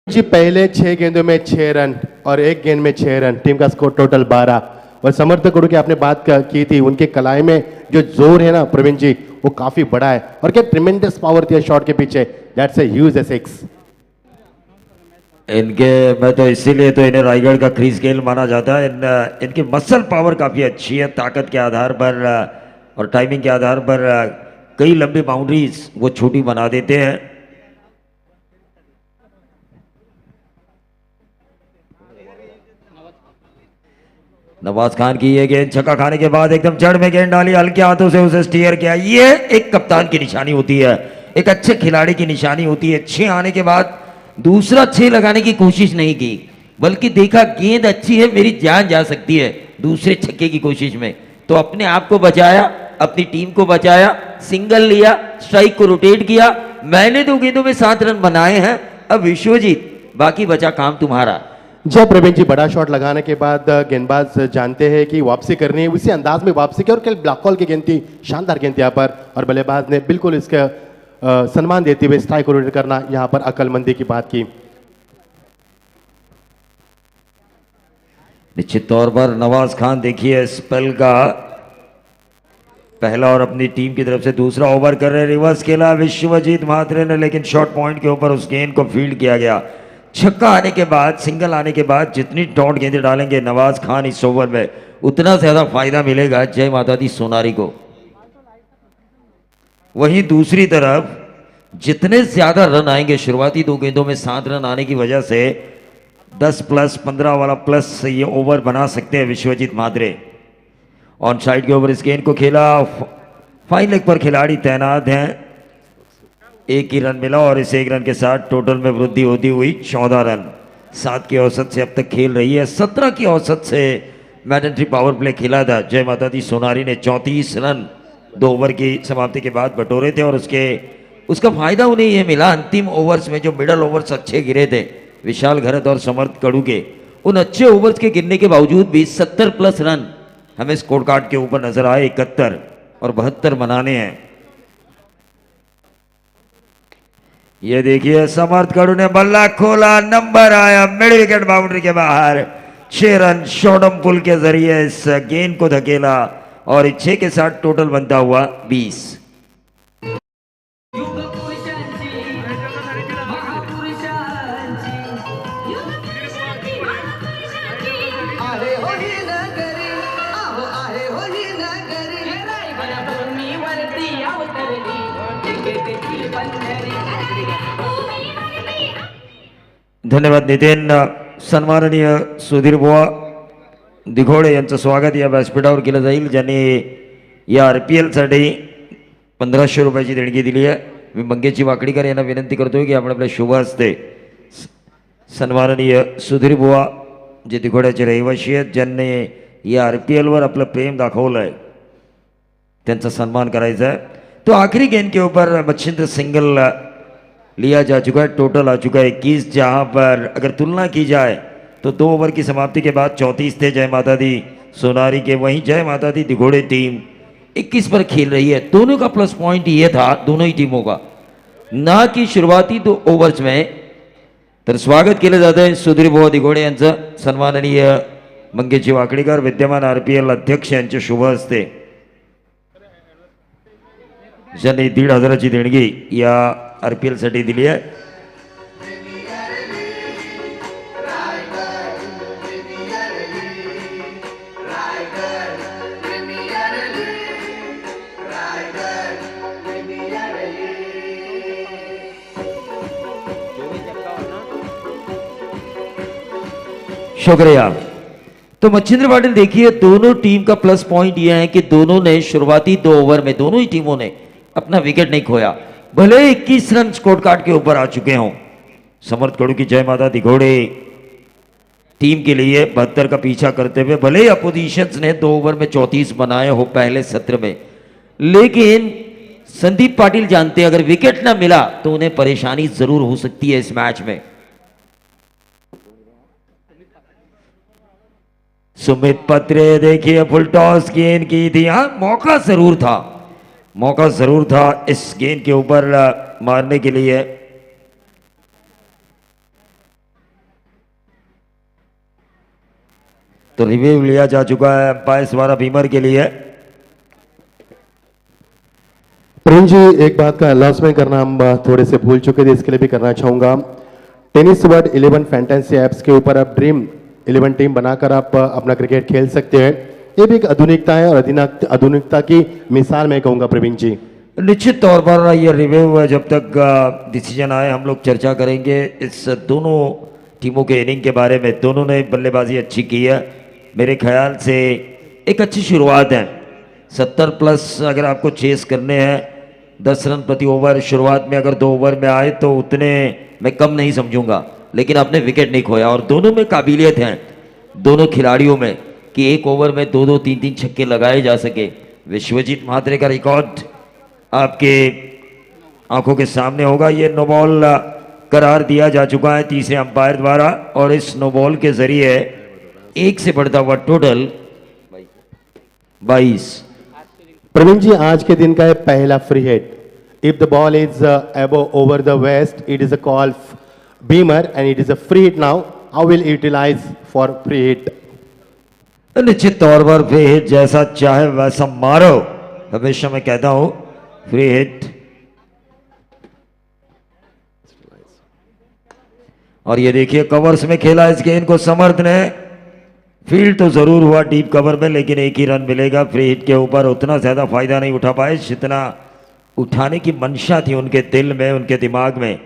जी पहले 6 गेंदों में 6 रन और एक गेंद में 6 रन, टीम का स्कोर टोटल 12। और समर्थक गुरु की आपने बात की थी, उनके कलाई में जो जोर है ना प्रवीण जी, वो काफी बड़ा है और क्या ट्रिमेंडस पावर थी शॉट के पीछे, दैट्स ए ह्यूज सिक्स। इनके मैं तो इसीलिए तो इन्हें रायगढ़ का क्रीज गेल माना जाता है। इनकी मसल पावर काफी अच्छी है, ताकत के आधार पर और टाइमिंग के आधार पर कई लंबी बाउंड्रीज वो छोटी बना देते हैं। नवाज खान की ये गेंद छक्का खाने के बाद एकदम जड़ में गेंद डाली, हल्के हाथों से उसे स्टीयर किया। ये एक कप्तान की निशानी होती है, एक अच्छे खिलाड़ी की निशानी होती है। 6 आने के बाद दूसरा 6 लगाने की कोशिश नहीं की, बल्कि देखा गेंद अच्छी है, मेरी जान जा सकती है दूसरे छक्के की कोशिश में, तो अपने आप को बचाया, अपनी टीम को बचाया, सिंगल लिया, स्ट्राइक को रोटेट किया। मैंने 2 गेंदों में 7 रन बनाए हैं। अब विश्वजीत बाकी बचा काम तुम्हारा। जब प्रवीण जी बड़ा शॉट लगाने के बाद गेंदबाज जानते हैं कि वापसी करनी है, उसी अंदाज में वापसी की और कल ब्लॉक कॉल की गेंद थी, शानदार गेंद थी यहाँ पर, और बल्लेबाज ने बिल्कुल इसका सम्मान देते हुए स्ट्राइक रोटेट करना यहाँ पर अक्लमंदी की बात की। निश्चित तौर पर नवाज खान देखिए स्पेल का पहला और अपनी टीम की तरफ से दूसरा ओवर कर रहे, रिवर्स खेला विश्वजीत महात्रे ने, लेकिन शॉर्ट पॉइंट के ऊपर उस गेंद को फील्ड किया गया। छक्का आने के बाद, सिंगल आने के बाद जितनी डॉट गेंदें डालेंगे नवाज खान इस ओवर में, उतना ज्यादा फायदा मिलेगा जय माता दी सोनारी को। वहीं दूसरी तरफ जितने ज्यादा रन आएंगे, शुरुआती 2 गेंदों में 7 रन आने की वजह से 10 प्लस 15 वाला प्लस ये ओवर बना सकते हैं विश्वजीत महात्रे। ऑन साइड के ओवर इस गेंद को खेला, फाइन लेग पर खिलाड़ी तैनात हैं, 1 ही रन मिला और इस 1 रन के साथ टोटल में वृद्धि होती हुई 14 रन 7 की औसत से अब तक खेल रही है। 17 की औसत से मैडेंट्री पावर प्ले खेला था। जय माता दी सोनारी ने 34 रन 2 ओवर की समाप्ति के बाद बटोरे थे और उसका फायदा उन्हें यह मिला अंतिम ओवर्स में जो मिडल ओवर्स अच्छे गिरे थे विशाल घरत और समर्थ कड़ू के, उन अच्छे ओवर्स के गिरने के बावजूद भी 70 प्लस रन हमें स्कोर कार्ड के ऊपर नजर आए। 71 और 72 बनाने हैं। ये देखिए समर्थ कड़ू ने बल्ला खोला, नंबर आया, मिड विकेट बाउंड्री के बाहर। 6 रन शॉर्टम पुल के जरिए इस गेंद को धकेला और 6 के साथ टोटल बनता हुआ 20। धन्यवाद नितीन। सन्माननीय सुधीर बुवा दिघोडे यांचं स्वागत या व्यासपीठावर केलं जाईल, ज्यांनी या RPL साठी 1500 रुपयाची देणगी दिली आहे। मी मंगेशजी वाकडीकर यांना विनंती करतोय की आपण आपल्या शुभ हस्ते सन्माननीय सुधीर बुवा जे दिघोड्याचे रहिवासी आहेत, ज्यांनी या RPL वर आपलं प्रेम दाखवलं आहे, त्यांचा सन्मान करायचा है। तो आखिरी गेंद के ऊपर मच्छिंद्र सिंगल लिया जा चुका है, टोटल आ चुका है 21, जहां पर अगर तुलना की जाए तो 2 ओवर की समाप्ति के बाद 34 थे जय माता दी सोनारी के। वहीं जय माता दी दिघोड़े टीम 21 पर खेल रही है। दोनों का प्लस पॉइंट ये था, दोनों ही टीमों का, ना कि शुरुआती 2 ओव्हर्स में। तर स्वागत केलं जात आहे सुधीर बुवा दिघोडे यांचं, सन्माननीय मंगेशजी वाकडीकर विद्यमान RPL अध्यक्ष यांच्या शुभ हस्ते, ज्यांनी 1,500ची देणगी या RPL साठी दिली आहे। शुक्रिया। तो मच्छिंद्र पाटिल देखिए, दोनों टीम का प्लस पॉइंट यह है कि दोनों ने शुरुआती 2 ओवर में, दोनों ही टीमों ने अपना विकेट नहीं खोया, भले 21 रन स्कोर कार्ड के ऊपर आ चुके हों। समर्थ कड़ू की जय माता दिघोड़े टीम के लिए 72 का पीछा करते हुए, भले ही अपोजिशंस ने 2 ओवर में 34 बनाए हो पहले सत्र में, लेकिन संदीप पाटिल जानते हैं अगर विकेट ना मिला तो उन्हें परेशानी जरूर हो सकती है इस मैच में। सुमित पत्रे देखिए फुल टॉस गेंद की थी, हाँ मौका जरूर था, मौका जरूर था इस गेंद के ऊपर मारने के लिए। तो रिव्यू लिया जा चुका है अंपायर द्वारा बीमर के लिए। प्रेम जी, एक बात का अनाउंसमेंट करना हम थोड़े से भूल चुके थे, इसके लिए भी करना चाहूंगा। टेनिस वर्ल्ड 11 फैंटेसी ऐप्स के ऊपर आप ड्रीम 11 टीम बनाकर आप अपना क्रिकेट खेल सकते हैं। ये भी एक आधुनिकता है और आधुनिकता की मिसाल मैं कहूंगा प्रवीण जी। निश्चित तौर पर ये रिव्यू जब तक डिसीजन आए हम लोग चर्चा करेंगे इस दोनों टीमों के इनिंग के बारे में। दोनों ने बल्लेबाजी अच्छी की है, मेरे ख्याल से एक अच्छी शुरुआत है। 70 प्लस अगर आपको चेस करने हैं, 10 रन प्रति ओवर शुरुआत में अगर 2 ओवर में आए तो उतने मैं कम नहीं समझूंगा, लेकिन आपने विकेट नहीं खोया। और दोनों में काबिलियत है दोनों खिलाड़ियों में कि 1 ओवर में 2-2 3-3 छक्के लगाए जा सके। विश्वजीत महात्रे का रिकॉर्ड आपके आंखों के सामने होगा। ये नो बॉल करार दिया जा चुका है तीसरे अंपायर द्वारा और इस नो बॉल के जरिए एक से बढ़ता हुआ टोटल 22। प्रवीण जी, आज के दिन का है पहला free hit. If the ball is above over the waist, it is a call beamer and it is a free hit. Now how will utilize for free hit? निश्चित तौर पर फ्री हिट जैसा चाहे वैसा मारो, हमेशा मैं कहता हूं फ्री हिट। और ये देखिए कवर्स में खेला इस गेंद को समर्थ ने, फील्ड तो जरूर हुआ डीप कवर में लेकिन एक ही रन मिलेगा। फ्री हिट के ऊपर उतना ज्यादा फायदा नहीं उठा पाए जितना उठाने की मंशा थी उनके दिल में, उनके दिमाग में।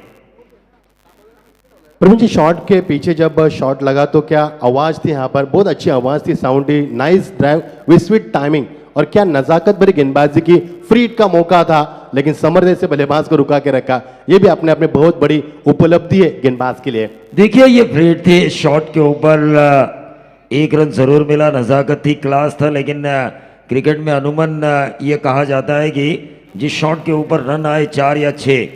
प्रवीण जी, शॉट के पीछे जब शॉट लगा तो क्या आवाज थी? यहाँ पर बहुत अच्छी आवाज थी, साउंड थी, nice drive with sweet timing, और क्या नजाकत भरी गेंदबाजी की। फ्री हिट का मौका था लेकिन समर ने से बल्लेबाज को रुका के रखा। ये भी अपने अपने बहुत बड़ी उपलब्धि है गेंदबाज के लिए। देखिए ये फ्री हिट थी, शॉट के ऊपर एक रन जरूर मिला, नजाकत थी, क्लास था, लेकिन क्रिकेट में अमूमन ये कहा जाता है कि जिस शॉट के ऊपर रन आए 4 या 6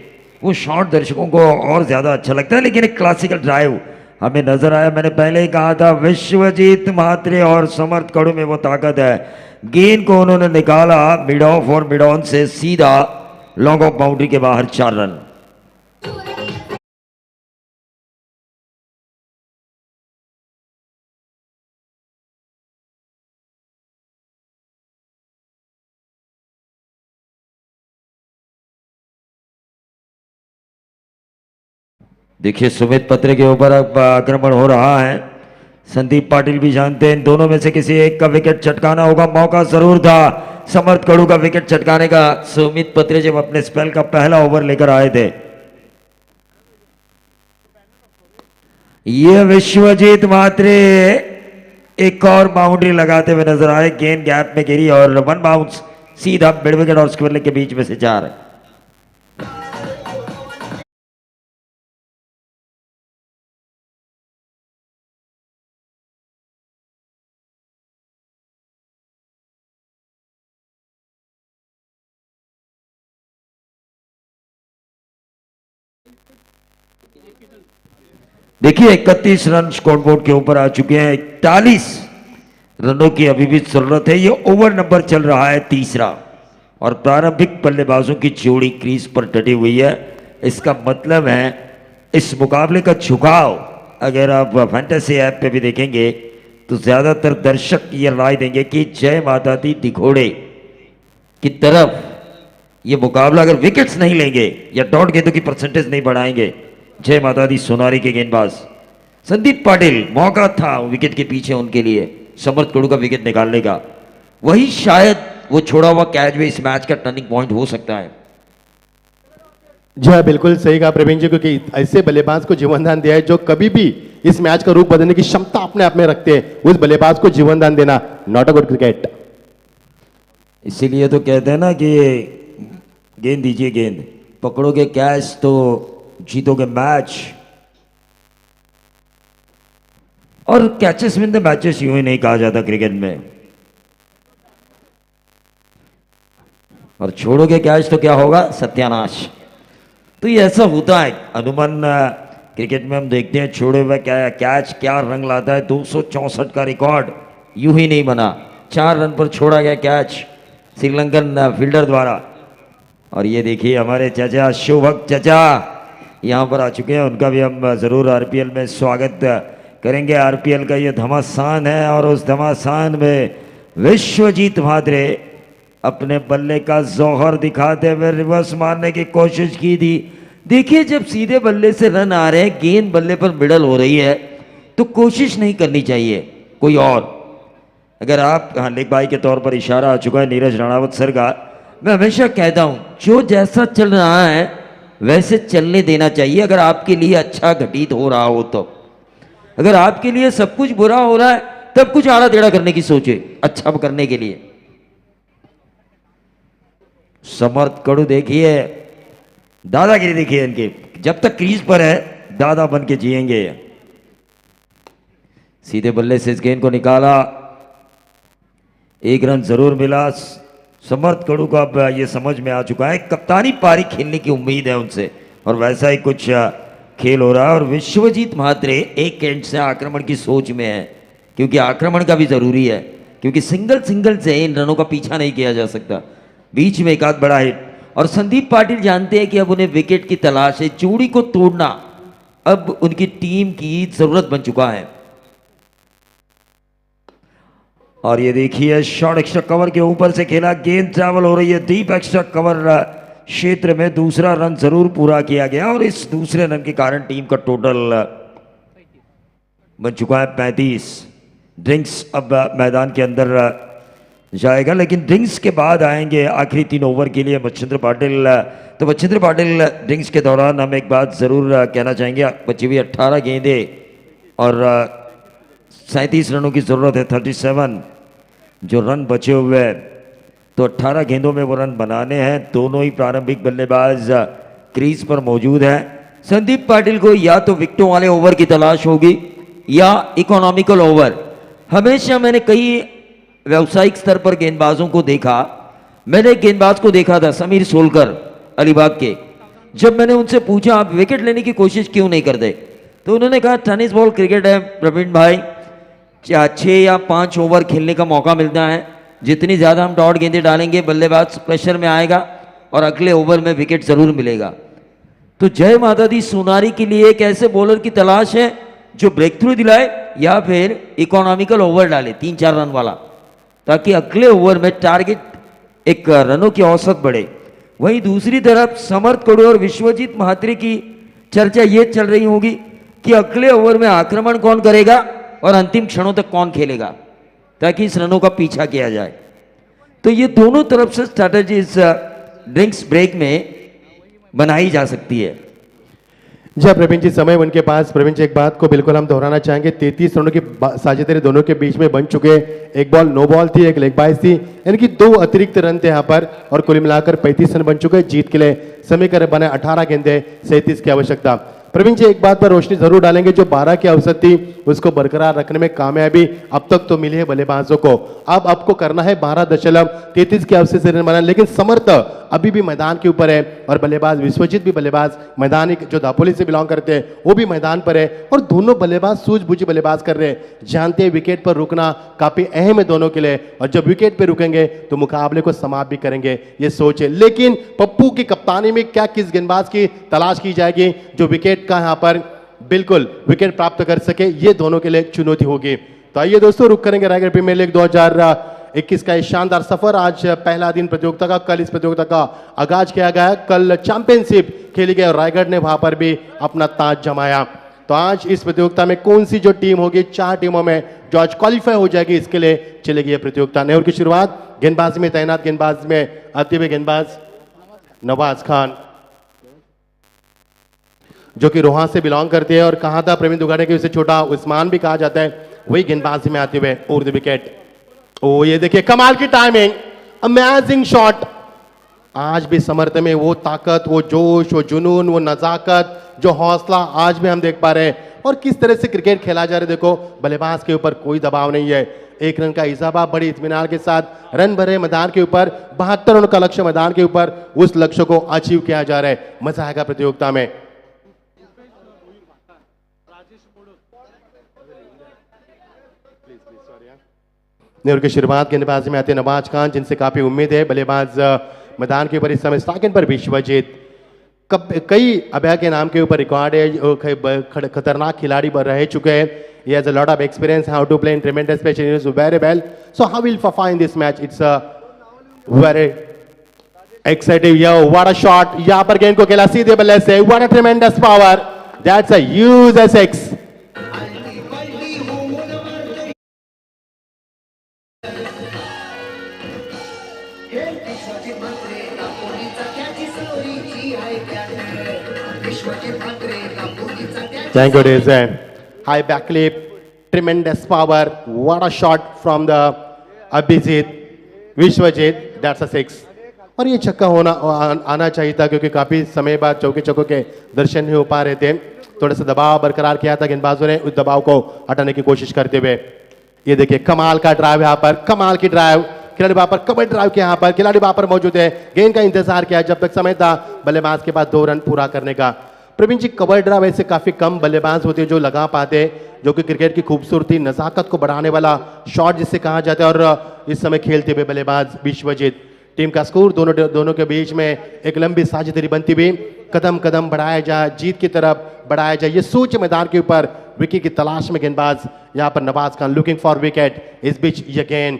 वो शॉट दर्शकों को और ज्यादा अच्छा लगता है। लेकिन एक क्लासिकल ड्राइव हमें नजर आया। मैंने पहले ही कहा था विश्वजीत म्हात्रे और समर्थ कड़ू में वो ताकत है। गेंद को उन्होंने निकाला मिड ऑफ और मिड ऑन से सीधा लॉन्ग ऑफ बाउंड्री के बाहर 4 रन। देखिए सुमित पत्रे के ऊपर अब आक्रमण हो रहा है। संदीप पाटिल भी जानते हैं इन दोनों में से किसी एक का विकेट चटकाना होगा। मौका जरूर था समर्थ कड़ू का विकेट चटकाने का। सुमित पत्रे जब अपने स्पेल का पहला ओवर लेकर आए थे, ये विश्वजीत म्हात्रे एक और बाउंड्री लगाते हुए नजर आए। गेंद गैप में गिरी और 1 बाउंस सीधा मिड विकेट और स्क्वेयर लेग के बीच में से 4। देखिए 31 रन स्कोरबोर्ड के ऊपर आ चुके हैं। 41 रनों की अभी भी जरूरत है। ये ओवर नंबर चल रहा है तीसरा और प्रारंभिक बल्लेबाजों की जोड़ी क्रीज पर डटी हुई है। इसका मतलब है इस मुकाबले का झुकाव अगर आप फैंटेसी ऐप पे भी देखेंगे तो ज्यादातर दर्शक ये राय देंगे कि जय माता दी दिघोड़े की तरफ ये मुकाबला अगर विकेट्स नहीं लेंगे या डॉट गेंदों की परसेंटेज नहीं बढ़ाएंगे, जय माता दी सोनारी के गेंदबाज संदीप पाटिल, मौका था विकेट के पीछे उनके लिए समर्थ कड़ू का विकेट निकालने का। वही शायद वो छोड़ा हुआ कैच भी इस मैच का टर्निंग पॉइंट हो सकता है। जी हाँ, बिल्कुल सही कहा प्रवीण जी, क्योंकि ऐसे बल्लेबाज को जीवनदान दिया है जो कभी भी इस मैच का रूप बदलने की क्षमता अपने आप में रखते हैं। उस बल्लेबाज को जीवनदान देना नॉट अ गुड क्रिकेट। इसीलिए तो कहते हैं ना कि गेंद दीजिए गेंद, पकड़ोगे कैच तो जीतोगे मैच। और कैचेस विन द मैचेस यूं ही नहीं कहा जाता क्रिकेट में। और छोड़ोगे कैच तो क्या होगा? सत्यानाश। तो ये ऐसा होता है अनुमान क्रिकेट में हम देखते हैं छोड़े हुए कैच क्या रंग लाता है। 264 का रिकॉर्ड यूं ही नहीं बना। 4 रन पर छोड़ा गया कैच श्रीलंकन फील्डर द्वारा। और ये देखिए हमारे चाचा शोभक चाचा यहाँ पर आ चुके हैं। उनका भी हम ज़रूर आरपीएल में स्वागत करेंगे। आरपीएल का ये घमासान है और उस घमासान में विश्वजीत म्हात्रे अपने बल्ले का जौहर दिखाते हुए रिवर्स मारने की कोशिश की थी। देखिए जब सीधे बल्ले से रन आ रहे हैं, गेंद बल्ले पर मिडल हो रही है तो कोशिश नहीं करनी चाहिए कोई और। अगर आप लेग बाई के तौर पर इशारा आ चुका है नीरज राणावत सर का। मैं हमेशा कहता हूं जो जैसा चल रहा है वैसे चलने देना चाहिए अगर आपके लिए अच्छा घटित हो रहा हो तो। अगर आपके लिए सब कुछ बुरा हो रहा है तब कुछ आड़ा टेढ़ा करने की सोचे अच्छा करने के लिए। समर्थ कड़ू देखिए दादागिरी देखिए इनके, जब तक क्रीज पर है दादा बन के जिएंगे। सीधे बल्ले से इस गेंद को निकाला, 1 रन जरूर मिला। समर्थ कड़ू को अब ये समझ में आ चुका है कप्तानी पारी खेलने की उम्मीद है उनसे और वैसा ही कुछ खेल हो रहा है और विश्वजीत म्हात्रे एक एंड से आक्रमण की सोच में है, क्योंकि आक्रमण का भी जरूरी है, क्योंकि सिंगल सिंगल से इन रनों का पीछा नहीं किया जा सकता। बीच में एक आध बड़ा हिट और संदीप पाटिल जानते हैं कि अब उन्हें विकेट की तलाश है, जोड़ी को तोड़ना अब उनकी टीम की जरूरत बन चुका है। और ये देखिए शॉट एक्स्ट्रा कवर के ऊपर से खेला, गेंद ट्रैवल हो रही है डीप एक्स्ट्रा कवर क्षेत्र में, दूसरा रन जरूर पूरा किया गया और इस दूसरे रन के कारण टीम का टोटल बन चुका है 35। ड्रिंक्स अब मैदान के अंदर जाएगा, लेकिन ड्रिंक्स के बाद आएंगे आखिरी 3 ओवर के लिए मच्छिंद्र पाटिल। तो मच्छिंद्र पाटिल ड्रिंक्स के दौरान हम एक बात जरूर कहना चाहेंगे, बची हुई 18 गेंदें और 37 रनों की जरूरत है, 37 जो रन बचे हुए हैं, तो 18 गेंदों में वो रन बनाने हैं। दोनों ही प्रारंभिक बल्लेबाज क्रीज पर मौजूद हैं। संदीप पाटिल को या तो विकेटों वाले ओवर की तलाश होगी या इकोनॉमिकल ओवर। हमेशा मैंने कई व्यावसायिक स्तर पर गेंदबाजों को देखा, मैंने एक गेंदबाज को देखा था समीर सोलकर अलीबाग के, जब मैंने उनसे पूछा आप विकेट लेने की कोशिश क्यों नहीं करते, तो उन्होंने कहा टेनिस बॉल क्रिकेट है प्रवीण भाई, 6 या 5 ओवर खेलने का मौका मिलता है, जितनी ज़्यादा हम डॉट गेंदें डालेंगे बल्लेबाज प्रेशर में आएगा और अगले ओवर में विकेट ज़रूर मिलेगा। तो जय माता दी सोनारी के लिए एक ऐसे बॉलर की तलाश है जो ब्रेक थ्रू दिलाए या फिर इकोनॉमिकल ओवर डाले 3-4 रन वाला, ताकि अगले ओवर में टारगेट एक रनों की औसत बढ़े। वहीं दूसरी तरफ समर्थ कड़ू और विश्वजीत म्हात्रे की चर्चा ये चल रही होगी कि अगले ओवर में आक्रमण कौन करेगा और अंतिम क्षणों तक कौन खेलेगा, ताकि इस रनों का पीछा किया जाए। तो ये दोनों तरफ से स्ट्रैटेजी इस ड्रिंक्स ब्रेक में बनाई जा सकती है। जी प्रवीण जी, समय उनके पास। प्रवीण जी, एक बात को बिल्कुल हम दोहराना चाहेंगे, 33 रनों की साझेदारी दोनों के बीच में बन चुके। एक बॉल नो बॉल थी, एक लेग बाइस थी, यानी कि 2 अतिरिक्त रन थे यहाँ पर और कुल मिलाकर 35 रन बन चुके। जीत के लिए समीकरण बने 18 गेंदे 37 की आवश्यकता। प्रवीण जी, एक बात पर रोशनी जरूर डालेंगे, जो 12 की औसत थी उसको बरकरार रखने में कामयाबी अब तक तो मिली है बल्लेबाजों को। अब आपको करना है 12.33 की औसत से रन बनाना, लेकिन समर्थ अभी भी मैदान के ऊपर है और बल्लेबाज विश्वजीत भी बल्लेबाज मैदानी जो दापोली से बिलोंग करते हैं वो भी मैदान पर है और दोनों बल्लेबाज सूझबूझी बल्लेबाज कर रहे हैं। जानते हैं विकेट पर रुकना काफी अहम है दोनों के लिए, और जब विकेट पर रुकेंगे तो मुकाबले को समाप्त भी करेंगे, ये सोच है। लेकिन पप्पू की कप्तानी में क्या किस गेंदबाज की तलाश की जाएगी जो विकेट का यहाँ पर बिल्कुल विकेट प्राप्त कर सके, ये दोनों के लिए चुनौती होगी। तो आइए दोस्तों, रुक करेंगे रायगढ़ प्रीमियर लीग 2021 का एक शानदार सफर। आज पहला दिन प्रतियोगिता का, कल इस प्रतियोगिता का आगाज किया गया है। कल चैंपियनशिप खेली गई और रायगढ़ ने वहां पर भी अपना ताज जमाया। तो आज इस प्रतियोगिता में कौन सी जो टीम होगी, 4 टीमों में जो आज क्वालिफाई हो जाएगी, इसके लिए चलेगी यह प्रतियोगिता। नेहरू की शुरुआत, गेंदबाजी में तैनात गेंदबाज में आते हुए गेंदबाज नवाज खान, जो कि रोहा से बिलोंग करते हैं और कहा था प्रवीण दुगाड़े के उसे छोटा उस्मान भी कहा जाता है, वही गेंदबाजी में आते हुए और विकेट। ओ ये देखिए कमाल की टाइमिंग, अमेजिंग शॉट। आज भी समर्थ में वो ताकत, वो जोश, वो जुनून, वो नजाकत, जो हौसला आज भी हम देख पा रहे हैं। और किस तरह से क्रिकेट खेला जा रहा है, देखो बल्लेबाज के ऊपर कोई दबाव नहीं है, 1 रन का इजाफा बड़ी इत्मीनान के साथ रन भरे मैदान के ऊपर, 72 रन का लक्ष्य मैदान के ऊपर, उस लक्ष्य को अचीव किया जा रहा है। मजा आएगा प्रतियोगिता में। नेहरू की शुरुआत गेंदबाजी में आते हैं नवाज खान, जिनसे काफी उम्मीद है। बल्लेबाज मैदान के ऊपर इस समय स्टाकिन पर विश्वजीत। कई अभय के नाम के ऊपर रिकॉर्ड है, खतरनाक खिलाड़ी रह चुके हैं। He has a lot of experience how to play in tremendous pitch and he is very well. So how will Fafa in this match? It's a very exciting. Yo, what a shot! यहाँ पर गेंद को खेला सीधे बल्ले से. What a tremendous power! That's a huge six. Thank you, Dezen. High back clip, tremendous power. What a shot from the Abhijit, Vishwajit. That's a six. और ये छक्का होना आना चाहिए था, क्योंकि काफी समय बाद चौके चौकों के दर्शन नहीं हो पा रहे थे। थोड़ा सा दबाव बरकरार किया था गेंदबाजों ने, उस दबाव को हटाने की कोशिश करते हुए। ये देखिए कमाल का ड्राइव यहाँ पर, कमाल की ड्राइव। खिलाड़ी वहां पर कबड्डी ड्राइव किया, यहाँ पर खिलाड़ी वहां पर मौजूद है, गेंद का इंतजार किया जब तक समय था बल्लेबाज के पास 2 रन पूरा करने का। प्रवीण जी, कवर ड्राइव ऐसे काफी कम बल्लेबाज होते हैं जो लगा पाते हैं, जो कि क्रिकेट की खूबसूरती नजाकत को बढ़ाने वाला शॉट जिसे कहा जाता है। और इस समय खेलते हुए बल्लेबाज विश्वजीत। टीम का स्कोर दोनों के बीच में एक लंबी साझेदारी बनती हुई कदम कदम बढ़ाया जाए, जीत की तरफ बढ़ाया जाए, ये सोच मैदान के ऊपर। विकेट की तलाश में गेंदबाज यहाँ पर Nawaz Khan looking for wicket. इस बीच ये गेंद,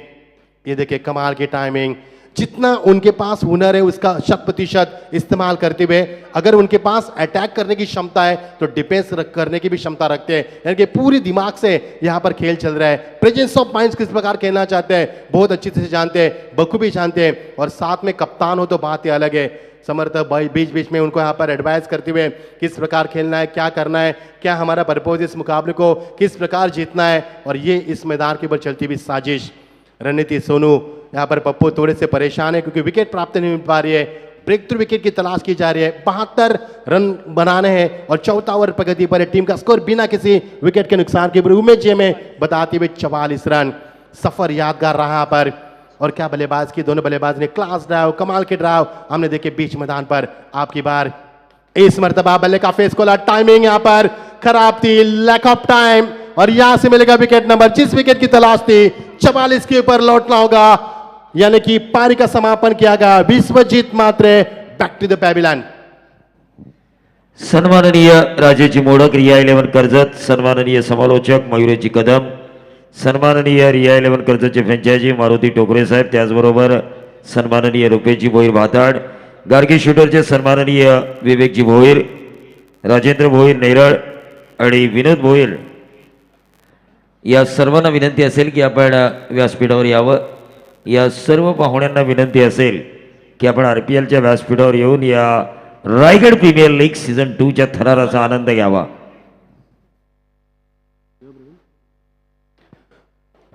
ये देखिए कमाल की टाइमिंग। जितना उनके पास हुनर है उसका 100% इस्तेमाल करते हुए, अगर उनके पास अटैक करने की क्षमता है तो डिफेंस करने की भी क्षमता रखते हैं, यानी कि पूरी दिमाग से यहाँ पर खेल चल रहा है। प्रेजेंस ऑफ माइंड किस प्रकार खेलना चाहते हैं बहुत अच्छी तरह से जानते हैं, बखूबी जानते हैं। और साथ में कप्तान हो तो बात ही अलग है। समर्थक भाई बीच बीच में उनको यहाँ पर एडवाइस करते हुए किस प्रकार खेलना है, क्या करना है, क्या हमारा पर्पज इस मुकाबले को किस प्रकार जीतना है। और ये इस मैदान के ऊपर चलती हुई साजिश। रणनीति सोनू, यहाँ पर पप्पू थोड़े से परेशान है क्योंकि विकेट प्राप्त नहीं मिल पा रही है। ब्रेक थ्रू विकेट की तलाश की जा रही है। 72 रन बनाने हैं और चौथा ओवर प्रगति पर है। टीम का स्कोर बिना किसी विकेट के नुकसान के उम्मीद जे में बताते हुए 44 रन। सफर यादगार रहा पर। और क्या बल्लेबाज की, दोनों बल्लेबाज ने क्लास ड्राइव, कमाल के ड्राइव हमने देखे बीच मैदान पर। आपकी बार। इस मर्तबा बल्ले का फेस खोला, टाइमिंग यहाँ पर खराब थी, लैक ऑफ टाइम। और यहां से मिलेगा विकेट नंबर। जिस विकेट की तलाश थी 44 के ऊपर लौटना होगा, यानी कि पारी का समापन किया गया। विश्वजीत मात्रे बैक टू द पैविलियन। सन्माननीय राजेशजी मोडक, रिया 11 कर्जत, सन्माननीय समालोचक मयुरेशजी कदम, सन्माननीय रिया 11 कर्जतचे फ्रँचायझी मारुती टोकरे साहेब, त्याचबरोबर सन्माननीय रुपेशजी भोईर भाताड, गार्गी शूटरचे सन्माननीय विवेकजी भोईर, राजेंद्र भोईर नेरळ आणि विनोद भोईर, या सर्वांना विनंती असेल की आपण व्यासपीठावर यावं। या सर्व पाहुण्यांना विनंती असेल की आपण RPLच्या व्यासपीठावर येऊन या रायगड प्रीमियर लीग सीझन 2च्या थराराचा आनंद घ्यावा।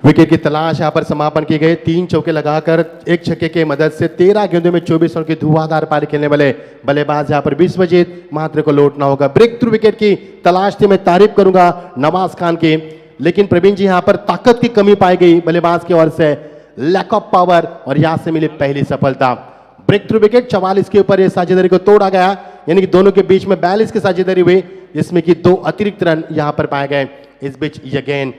विकेट की तलाश यहाँ पर समापन की गई। 3 चौके लगाकर 1 छक्के की मदद से 13 गेंदों में 24 रन की धुआंधार पारी खेलने वाले बल्लेबाज यहाँ पर विश्वजीत मात्रे को लौटना होगा। ब्रेक थ्रू विकेट की तलाश थी। मैं तारीफ करूंगा नवाज खान की, लेकिन प्रवीण जी यहाँ पर ताकत की कमी पाई गई बल्लेबाज की ओर से, लैक ऑफ पावर। और यहां से मिली पहली सफलता। ब्रेक थ्रू विकेट 44 के ऊपर यह साझेदारी को तोड़ा गया, यानी कि दोनों के बीच में 42 की साझेदारी हुई, जिसमें कि 2 अतिरिक्त रन यहां पर पाए गए। इस बीच ये गेंद,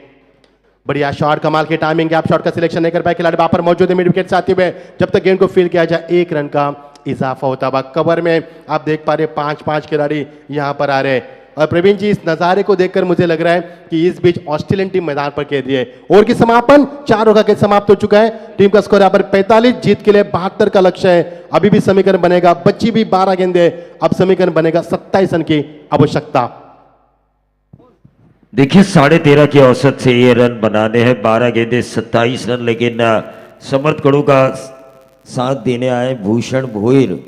बढ़िया शॉट, कमाल की टाइमिंग। गैप शॉट का सिलेक्शन नहीं कर पाए खिलाड़ी, वहां पर मौजूद है मिड विकेट से आते हुए। जब तक गेंद को फील किया जाए 1 रन का इजाफा होता हुआ। कवर में आप देख पा रहे 5-5 खिलाड़ी यहां पर आ रहे। और प्रवीण जी, इस नजारे को देखकर मुझे लग रहा है कि इस बीच ऑस्ट्रेलियन टीम मैदान पर खेल रही है। ओवर की समापन 4 ओवर का खेल समाप्त हो चुका है। टीम का स्कोर यहाँ पर 45, जीत के लिए 72 का लक्ष्य है। अभी भी समीकरण बनेगा, बच्ची भी 12 गेंदे, अब समीकरण बनेगा 27 रन की आवश्यकता। देखिए 13.5 की औसत से ये रन बनाने हैं, 12 गेंदे 27 रन। लेकिन समर्थ कडू का साथ देने आए भूषण भोईर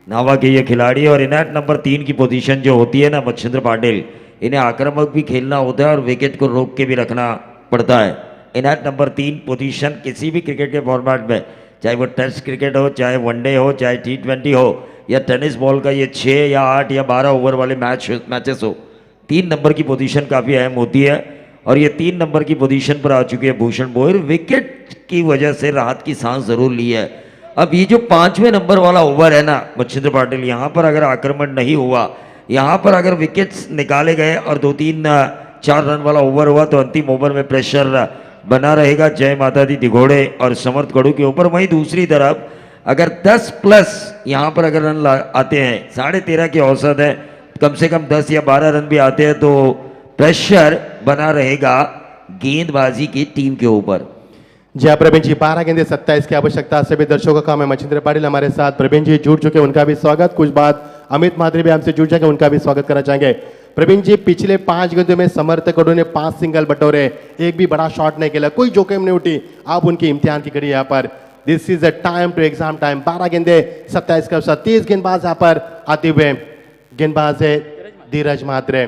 नावा के ये खिलाड़ी। और इनायत नंबर 3 की पोजीशन जो होती है ना मच्छिंद्र पाटिल, इन्हें आक्रामक भी खेलना होता है और विकेट को रोक के भी रखना पड़ता है। इनायत नंबर 3 पोजीशन किसी भी क्रिकेट के फॉर्मेट में, चाहे वो टेस्ट क्रिकेट हो, चाहे वनडे हो, चाहे T20 हो, या टेनिस बॉल का ये 6 या 8 या 12 ओवर वाले मैचेस हो, 3 नंबर की पोजीशन काफ़ी अहम होती है। और ये 3 नंबर की पोजीशन पर आ चुके हैं भूषण भोईर। विकेट की वजह से राहत की सांस जरूर ली है। अब ये जो 5वें नंबर वाला ओवर है ना मच्छिंद्र पाटिल, यहाँ पर अगर आक्रमण नहीं हुआ, यहाँ पर अगर विकेट्स निकाले गए और 2-3-4 रन वाला ओवर हुआ तो अंतिम ओवर में प्रेशर बना रहेगा जय माता दी दिघोड़े और समर्थ कडू के ऊपर। वहीं दूसरी तरफ अगर 10+ यहाँ पर अगर रन आते हैं, 13.5 की औसत है, कम से कम 10 या 12 रन भी आते हैं तो प्रेशर बना रहेगा गेंदबाजी की टीम के ऊपर। जय प्रवीण जी, 12 गेंदे 27 की आवश्यकता। सभी दर्शकों का मैं मच्छिंद्र पाटिल, हमारे साथ प्रवीण जी जुड़ चुके, उनका भी स्वागत। कुछ बात अमित माधुरी भी हमसे जुड़ जाएंगे, उनका भी स्वागत करना चाहेंगे। प्रवीण जी, पिछले 5 गेंदों में समर्थ कडू ने 5 सिंगल बटोरे, एक भी बड़ा शॉट नहीं खेला, कोई जोखिम नहीं उठी। आप उनकी इम्तिहान की कड़ी यहाँ पर। This is a time to exam time. 12 गेंदे 27 का अवसर। 30 गेंदबाज यहाँ पर आते हुए, गेंदबाज है धीरज मात्रे।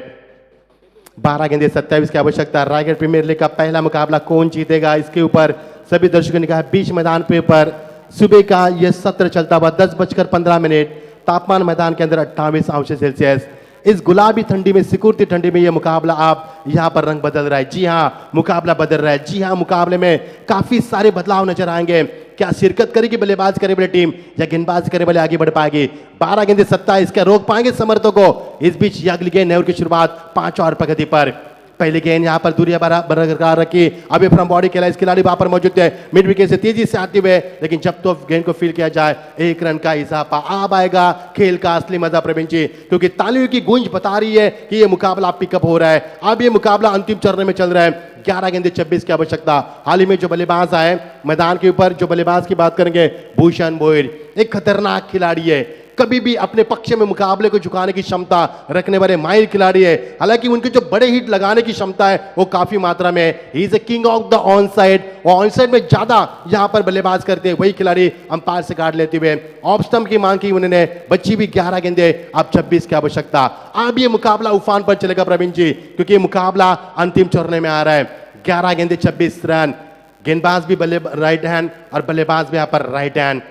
12 गेंदे 27 की आवश्यकता। रायगढ़ प्रीमियर लीग का पहला मुकाबला कौन जीतेगा, इसके ऊपर सभी दर्शकों ने कहा। बीच मैदान पे पर सुबह का यह सत्र चलता हुआ 10:15 तापमान मैदान के अंदर 28°C। इस गुलाबी ठंडी में, सिकुड़ती ठंडी में यह मुकाबला आप यहां पर रंग बदल रहा है। जी हां, मुकाबला बदल रहा है। जी हां, मुकाबले में काफी सारे बदलाव नजर आएंगे। क्या शिरकत करेगी बल्लेबाज करे वाली टीम या गेंदबाज करे वाले आगे बढ़ पाएगी? 12 गेंदे 27, क्या रोक पाएंगे समर्थकों को? इस बीच ये अगली गेंद नेहरू की शुरुआत 5 और प्रगति पर। पहली गेंद यहाँ पर दूरिया बरकरार रखी, अभी फ्रॉम बॉडी खेला, इस खिलाड़ी वहां पर मौजूद है मिड विकेट से तेजी से आते हुए, लेकिन जब तो गेंद को फील किया जाए 1 रन का इजाफा। अब आएगा खेल का असली मजा प्रवीण जी, क्योंकि तालियों की गूंज बता रही है कि ये मुकाबला पिकअप हो रहा है। अब ये मुकाबला अंतिम चरण में चल रहा है। 11 गेंदे 26 की आवश्यकता। हाल ही में जो बल्लेबाज आए मैदान के ऊपर, जो बल्लेबाज की बात करेंगे भूषण भोयर, एक खतरनाक खिलाड़ी है, कभी भी अपने पक्ष में मुकाबले को झुकाने की क्षमता रखने वाले माहिर खिलाड़ी है। हालांकि उनके जो बड़े हिट लगाने की क्षमता है वो काफी मात्रा में है। He is a king of the on side, और ऑन साइड में ज्यादा यहां पर बल्लेबाज करते हैं वही खिलाड़ी अंपायर से काट लेते हुए ऑफ स्टंप की मांग की उन्होंने, बच्ची भी 11 गेंदे, अब 26 की आवश्यकता। अब ये मुकाबला उफान पर चलेगा प्रवीण जी, क्योंकि ये मुकाबला अंतिम चरण में आ रहा है। 11 गेंदे 26 रन, गेंदबाज भी राइट हैंड और बल्लेबाज भी यहां पर राइट हैंड।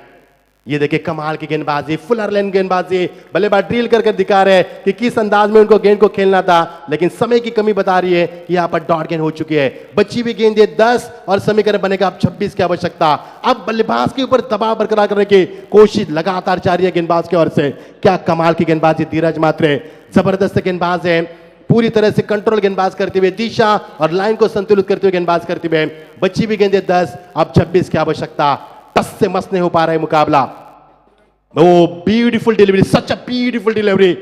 ये देखिए कमाल की गेंदबाजी, फुलर लेन गेंदबाजी, बल्लेबाज ड्रिल करके दिखा रहे हैं कि किस अंदाज में उनको गेंद को खेलना था, लेकिन समय की कमी बता रही है। यहां पर डॉट गेंद हो चुकी है, बच्ची भी गेंदे 10 और समीकरण बनेगा अब 26 की आवश्यकता। अब बल्लेबाज के ऊपर दबाव बरकरार करने की कोशिश लगातार जारी है गेंदबाज की ओर से। क्या कमाल की गेंदबाजी, धीरज मात्रे जबरदस्त गेंदबाज है, पूरी तरह से कंट्रोल गेंदबाज करते हुए, दिशा और लाइन को संतुलित करते हुए गेंदबाज करते हुए, बच्ची भी गेंदे 10, अब 26 की आवश्यकता। टस से मस नहीं हो पा रहा है मुकाबला। ओ beautiful delivery, such a beautiful delivery,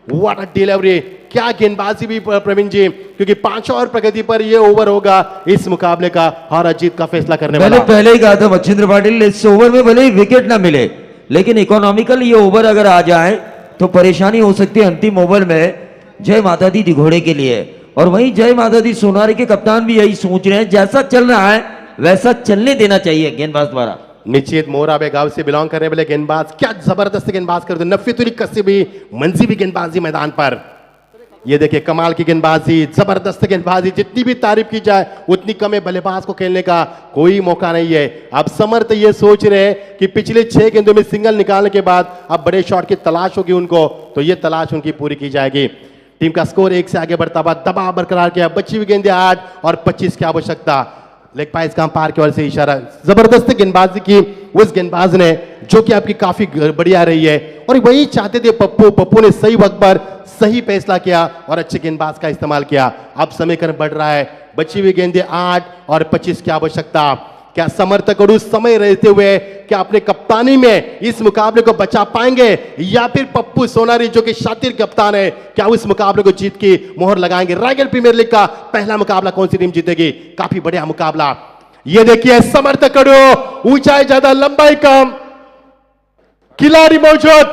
what a delivery, क्या गेंदबाजी भी प्रवीण जी, क्योंकि 5 और प्रगति पर ये ओवर होगा इस मुकाबले का हार अजीत का फैसला करने वाला। मैंने पहले ही कहा था मच्छिंद्र पाटिल, इस ओवर में भले ही विकेट ना मिले, लेकिन इकोनॉमिकल ये ओवर अगर आ जाए तो परेशानी हो सकती है अंतिम ओवर में जय माता दी दिघोड़े के लिए। और वहीं जय माता दी सोनारी के कप्तान भी यही सोच रहे हैं, जैसा चल रहा है वैसा चलने देना चाहिए गेंदबाज द्वारा। निश्चित मोरा बेगांव से बिलोंग करने वाले गेंदबाज क्या जबरदस्त गेंदबाज करते, नफीतुली कसी भी मंजी भी गेंदबाजी मैदान पर। ये देखिए कमाल की गेंदबाजी, जबरदस्त गेंदबाजी, जितनी भी तारीफ की जाए उतनी कम है। बल्लेबाज को खेलने का कोई मौका नहीं है। अब समर्थ ये सोच रहे हैं कि पिछले 6 गेंदों में सिंगल निकालने के बाद अब बड़े शॉट की तलाश होगी उनको, तो ये तलाश उनकी पूरी की जाएगी। टीम का स्कोर 1 से आगे बढ़ता हुआ दबाव बरकरार किया, बची हुई गेंदे 8 और 25 की आवश्यकता। लेग पाइस का अंपायर की ओर से इशारा, जबरदस्त गेंदबाजी की उस गेंदबाज ने जो कि आपकी काफी बढ़िया रही है, और वही चाहते थे पप्पू ने सही वक्त पर सही फैसला किया और अच्छे गेंदबाज का इस्तेमाल किया। अब समीकरण बढ़ रहा है, बची हुई गेंदे 8 और 25 की आवश्यकता। क्या समर्थक और उस समय रहते हुए क्या अपने कप्तानी में इस मुकाबले को बचा पाएंगे, या फिर पप्पू सोनारी जो कि शातिर कप्तान है क्या उस मुकाबले को जीत की मोहर लगाएंगे? रायगढ़ प्रीमियर लीग का पहला मुकाबला कौन सी टीम जीतेगी? काफी बढ़िया मुकाबला। ये देखिए समर्थक ऊंचाई ज्यादा लंबाई कम, खिलाड़ी मौजूद,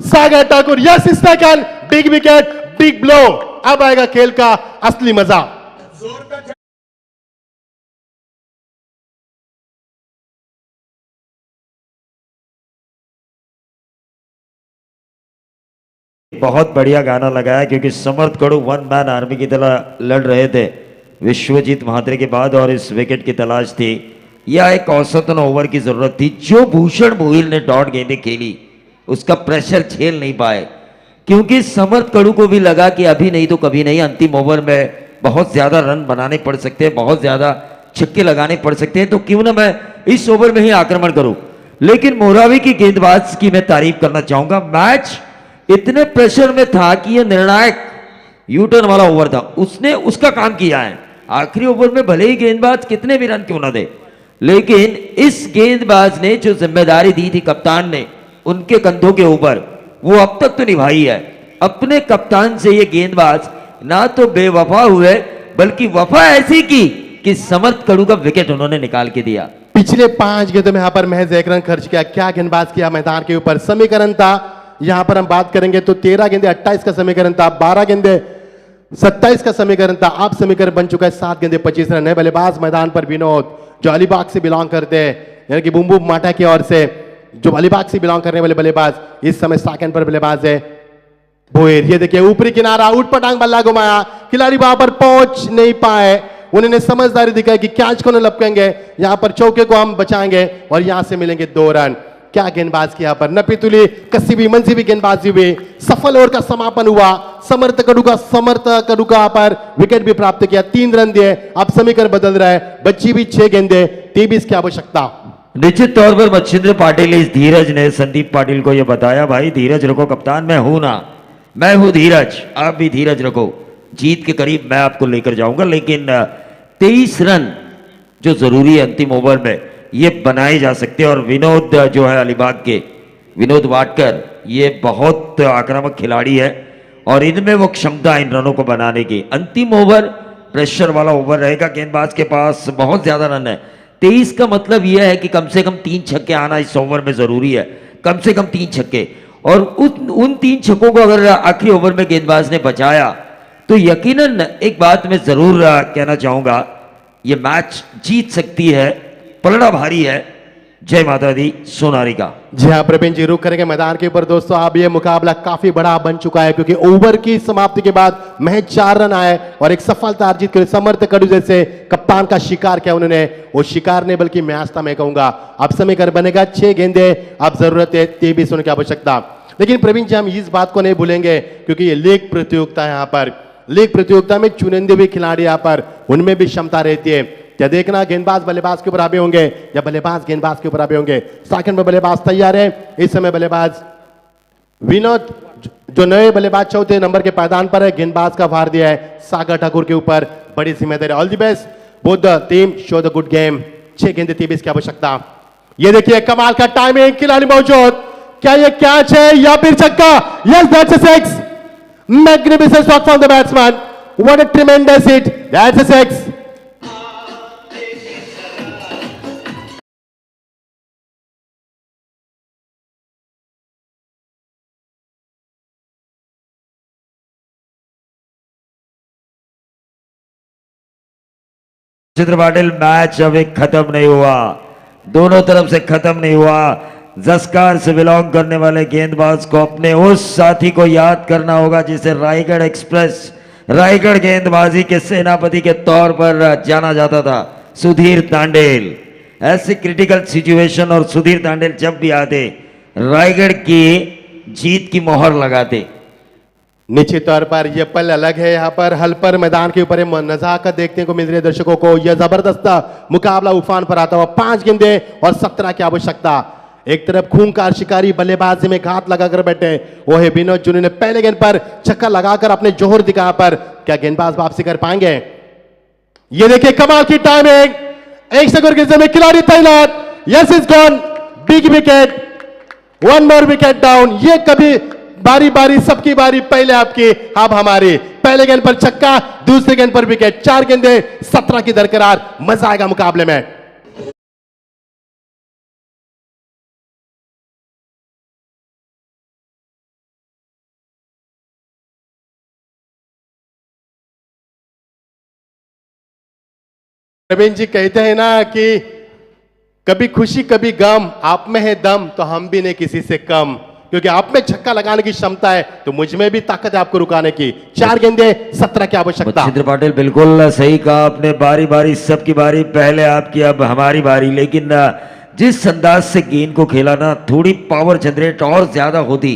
Sagar Thakur, yes second, big wicket, big blow. अब आएगा खेल का असली मजा। बहुत बढ़िया गाना लगाया, क्योंकि समर्थ कड़ू वन मैन आर्मी की तरह लड़ रहे थे विश्वजीत महात्रे के बाद, और इस विकेट की तलाश थी। यह एक औसतन ओवर की जरूरत थी। जो भूषण भोइल ने डॉट गेंदें खेली उसका प्रेशर झेल नहीं पाए, क्योंकि समर्थ कड़ू को भी लगा कि अभी नहीं तो कभी नहीं, अंतिम ओवर में बहुत ज्यादा रन बनाने पड़ सकते हैं, बहुत ज्यादा छक्के लगाने पड़ सकते हैं, तो क्यों ना मैं इस ओवर में ही आक्रमण करूं। लेकिन मोरावी की गेंदबाज की मैं तारीफ करना चाहूंगा। मैच इतने प्रेशर में था कि यह निर्णायक यूटर्न वाला ओवर था, उसने उसका काम किया है। आखिरी ओवर में भले ही गेंदबाज कितने भी रन क्यों ना दे, लेकिन इस गेंदबाज ने जो जिम्मेदारी दी थी कप्तान ने उनके कंधों के ऊपर, वो अब तक तो निभाई है। अपने कप्तान से ये गेंदबाज ना तो बेवफा हुए, बल्कि वफा ऐसी की कि समर्थ कड़ू का विकेट उन्होंने निकाल के दिया। पिछले 5 गेंदों में यहां पर महज 1 रन खर्च किया। क्या गेंदबाज किया मैदान के ऊपर। समीकरण था यहां पर हम बात करेंगे तो 13 गेंदे 28 का समीकरण था, 12 गेंदे 27 का समीकरण था। अब समीकरण बन चुका है 7 गेंदे 25 रन है। बल्लेबाज मैदान पर विनोद जो अलीबाग से बिलोंग करते हैं, यानी कि बुम बुम माटा की ओर से जो अलीबाग से बिलोंग करने वाले बल्लेबाज, इस समय सेकंड पर बल्लेबाज है भोयर। ये देखिए ऊपरी किनारा, ऊट पटांग बल्ला घुमाया, खिलाड़ी वहां पर पहुंच नहीं पाए। उन्होंने समझदारी दिखाई कि कैच को न लपकेंगे, यहां पर चौके को हम बचाएंगे और यहां से मिलेंगे 2 रन। क्या गेंदबाज की यहां पर नपीतुली कसी भी मंजी भी गेंदबाजी हुई, सफल ओवर का समापन हुआ। समर्थ कड़ू का पर विकेट भी प्राप्त किया, 3 रन दिए। अब समीकरण बदल रहा है, बच्ची भी 6 गेंदे 23 की आवश्यकता। निश्चित तौर पर मच्छिंद्र पाटिल इस धीरज ने संदीप पाटिल को यह बताया, भाई धीरज रखो कप्तान, मैं हूं ना, मैं हूं धीरज, आप भी धीरज रखो, जीत के करीब मैं आपको लेकर जाऊंगा। लेकिन 23 रन जो जरूरी है अंतिम ओवर में ये बनाए जा सकते हैं। और विनोद जो है अलीबाग के, विनोद वाडकर, ये बहुत आक्रामक खिलाड़ी है और इनमें वो क्षमता है इन रनों को बनाने की। अंतिम ओवर प्रेशर वाला ओवर रहेगा, गेंदबाज के पास बहुत ज्यादा रन है। 23 का मतलब यह है कि कम से कम 3 छक्के आना इस ओवर में जरूरी है, कम से कम 3 छक्के। और उन 3 छक्कों को अगर आखिरी ओवर में गेंदबाज ने बचाया तो यकीनन एक बात मैं जरूर कहना चाहूंगा, ये मैच जीत सकती है, पलड़ा भारी है। जय माता दी सोनारी का। जी हाँ प्रवीण जी, रुक करेंगे मैदान के ऊपर दोस्तों। अब ये मुकाबला काफी बड़ा बन चुका है क्योंकि ओवर की समाप्ति के बाद महज 4 रन आए और एक सफलता अर्जित कर समर्थ कड़ू जैसे कप्तान का शिकार किया उन्होंने। वो शिकार ने बल्कि मैच था मैं कहूंगा। अब समीकरण बनेगा 6 गेंदे, अब जरूरत है 23 रन की आवश्यकता। लेकिन प्रवीण जी हम इस बात को नहीं भूलेंगे क्योंकि ये लीग प्रतियोगिता है, यहाँ पर लीग प्रतियोगिता में चुनिंदे भी खिलाड़ी यहाँ पर उनमें भी क्षमता रहती है। क्या देखना गेंदबाज बल्लेबाज के ऊपर आगे होंगे या बल्लेबाज गेंदबाज के ऊपर आगे होंगे। सेकंड में बल्लेबाज तैयार है इस समय। बल्लेबाज विनोद जो नए बल्लेबाज 4थे नंबर के पायदान पर है, गेंदबाज का भार दिया है सागर ठाकुर के ऊपर, बड़ी जिम्मेदारी। All the best both the team, show the good game. 6 गेंदे 23 की आवश्यकता। ये देखिए कमाल का टाइमिंग, खिलाड़ी मौजूद, क्या ये कैच है या फिर छक्का? Yes that's a six. Magnificent shot from the batsman, what a ट्रेमेंडस hit, that's a six. चित्र पाटिल, मैच अभी खत्म नहीं हुआ, दोनों तरफ से खत्म नहीं हुआ। जस्कार से बिलोंग करने वाले गेंदबाज को अपने उस साथी को याद करना होगा जिसे रायगढ़ एक्सप्रेस, रायगढ़ गेंदबाजी के सेनापति के तौर पर जाना जाता था, सुधीर तांडेल। ऐसे क्रिटिकल सिचुएशन और सुधीर तांडेल जब भी आते रायगढ़ की जीत की मोहर लगाते। निश्चित तौर पर यह पल अलग है। यहाँ पर हल पर मैदान के ऊपर नजाकत देखने को मिल रही है दर्शकों को। यह जबरदस्त मुकाबला उफान पर आता हुआ। 5 गेंदे और 17 की आवश्यकता। एक तरफ खूंखार शिकारी बल्लेबाजी में घात लगाकर बैठे वो है विनोद, जिन्होंने पहले गेंद पर छक्का लगाकर अपने जोहर दिखा। पर क्या गेंदबाज वापसी कर पाएंगे? ये देखिए कमाल की टाइमिंग, 1 सेकंड के में खिलाड़ी तैनात। Yes is gone, big wicket, 1 more wicket down. ये कभी बारी बारी सबकी बारी, पहले आपकी अब हमारी। पहले गेंद पर छक्का, दूसरे गेंद पर विकेट। 4 गेंदे 17 की दरकरार। मजा आएगा मुकाबले में। प्रवीण जी कहते हैं ना कि कभी खुशी कभी गम, आप में है दम तो हम भी नहीं किसी से कम। क्योंकि आप में छक्का लगाने की क्षमता है तो मुझ में भी ताकत है आपको रुकाने की। 4 गेंदे 17 की आवश्यकता। चित्र पाटिल बिल्कुल सही कहा आपने, बारी बारी सबकी बारी, पहले आपकी अब हमारी बारी। लेकिन जिस अंदाज से गेंद को खेला ना, थोड़ी पावर जनरेट और ज्यादा होती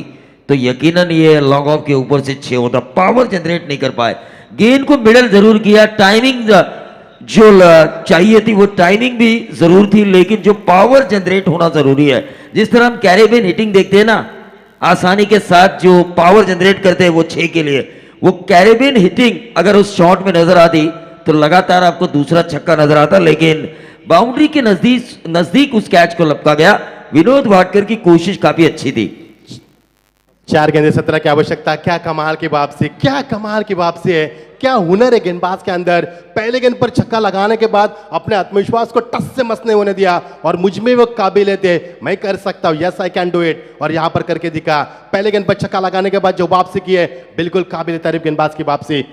तो यकीनन ये लॉन्ग ऑफ के ऊपर से 6 होता। पावर जनरेट नहीं कर पाए, गेंद को मिडल जरूर किया। टाइमिंग जो चाहिए थी वो टाइमिंग भी जरूर थी, लेकिन जो पावर जनरेट होना जरूरी है। जिस तरह हम कैरेबियन हिटिंग देखते हैं ना, आसानी के साथ जो पावर जनरेट करते हैं वो 6 के लिए, वो कैरेबियन हिटिंग अगर उस शॉट में नजर आती तो लगातार आपको दूसरा छक्का नजर आता। लेकिन बाउंड्री के नजदीक उस कैच को लपका गया। विनोद वाडकर की कोशिश काफी अच्छी थी। 4 गेंदे 17 की आवश्यकता। क्या कमाल की वापसी, क्या कमाल की वापसी है, क्या हुनर है गेंदबाज के अंदर। पहले गेंद पर छक्का लगाने के बाद अपने आत्मविश्वास को टस से मस नहीं होने दिया और मुझ में वो काबिल थे, मैं कर सकता हूं, yes I can do it, और यहां पर करके दिखा। पहले गेंद पर छक्का लगाने के बाद जो वापसी की है, बिल्कुल काबिल तारीफ गेंदबाज की वापसी।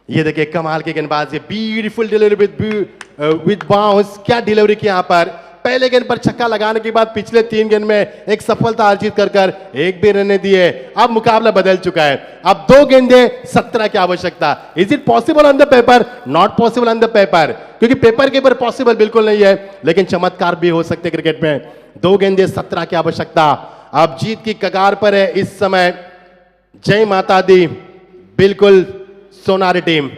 ये देखिए कमाल की गेंदबाज, ब्यूटीफुल डिलीवरी विद बाउंस। क्या डिलीवरी की यहां पर। पहले गेंद पर छक्का लगाने के बाद पिछले 3 गेंद में एक सफलता अर्जित कर एक भी रन दिए। अब मुकाबला बदल चुका है। अब 2 गेंदे 17 की आवश्यकता। Is it possible on the paper? Not possible on the paper, क्योंकि पेपर के ऊपर पॉसिबल बिल्कुल नहीं है, लेकिन चमत्कार भी हो सकते क्रिकेट में। 2 गेंदे 17 की आवश्यकता। अब जीत की कगार पर है इस समय जय माता दी, बिल्कुल सोनारी टीम।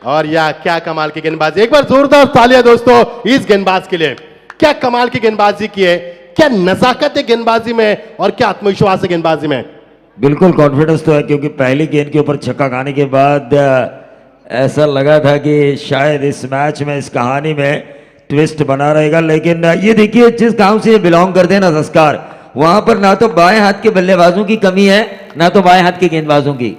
और या क्या कमाल की गेंदबाजी। एक बार जोरदार तालियां दोस्तों इस गेंदबाज के लिए। क्या कमाल की गेंदबाजी की है, क्या नजाकत है गेंदबाजी में और क्या आत्मविश्वास है गेंदबाजी में। बिल्कुल कॉन्फिडेंस तो है, क्योंकि पहली गेंद के ऊपर छक्का खाने के बाद ऐसा लगा था कि शायद इस मैच में, इस कहानी में ट्विस्ट बना रहेगा। लेकिन ये देखिए, जिस गांव से ये बिलोंग करते हैं ना संस्कार, वहां पर ना तो बाएं हाथ के बल्लेबाजों की कमी है, ना तो बाएं हाथ के गेंदबाजों की।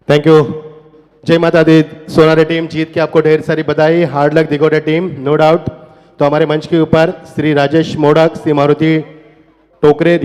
Thank you. जय माता दी। सोनारी टीम जीत के आपको ढेर सारी बधाई। Hard luck Digote team, no doubt. तो हमारे मंच के ऊपर श्री राजेश मोडक, श्री मारुति टोकरे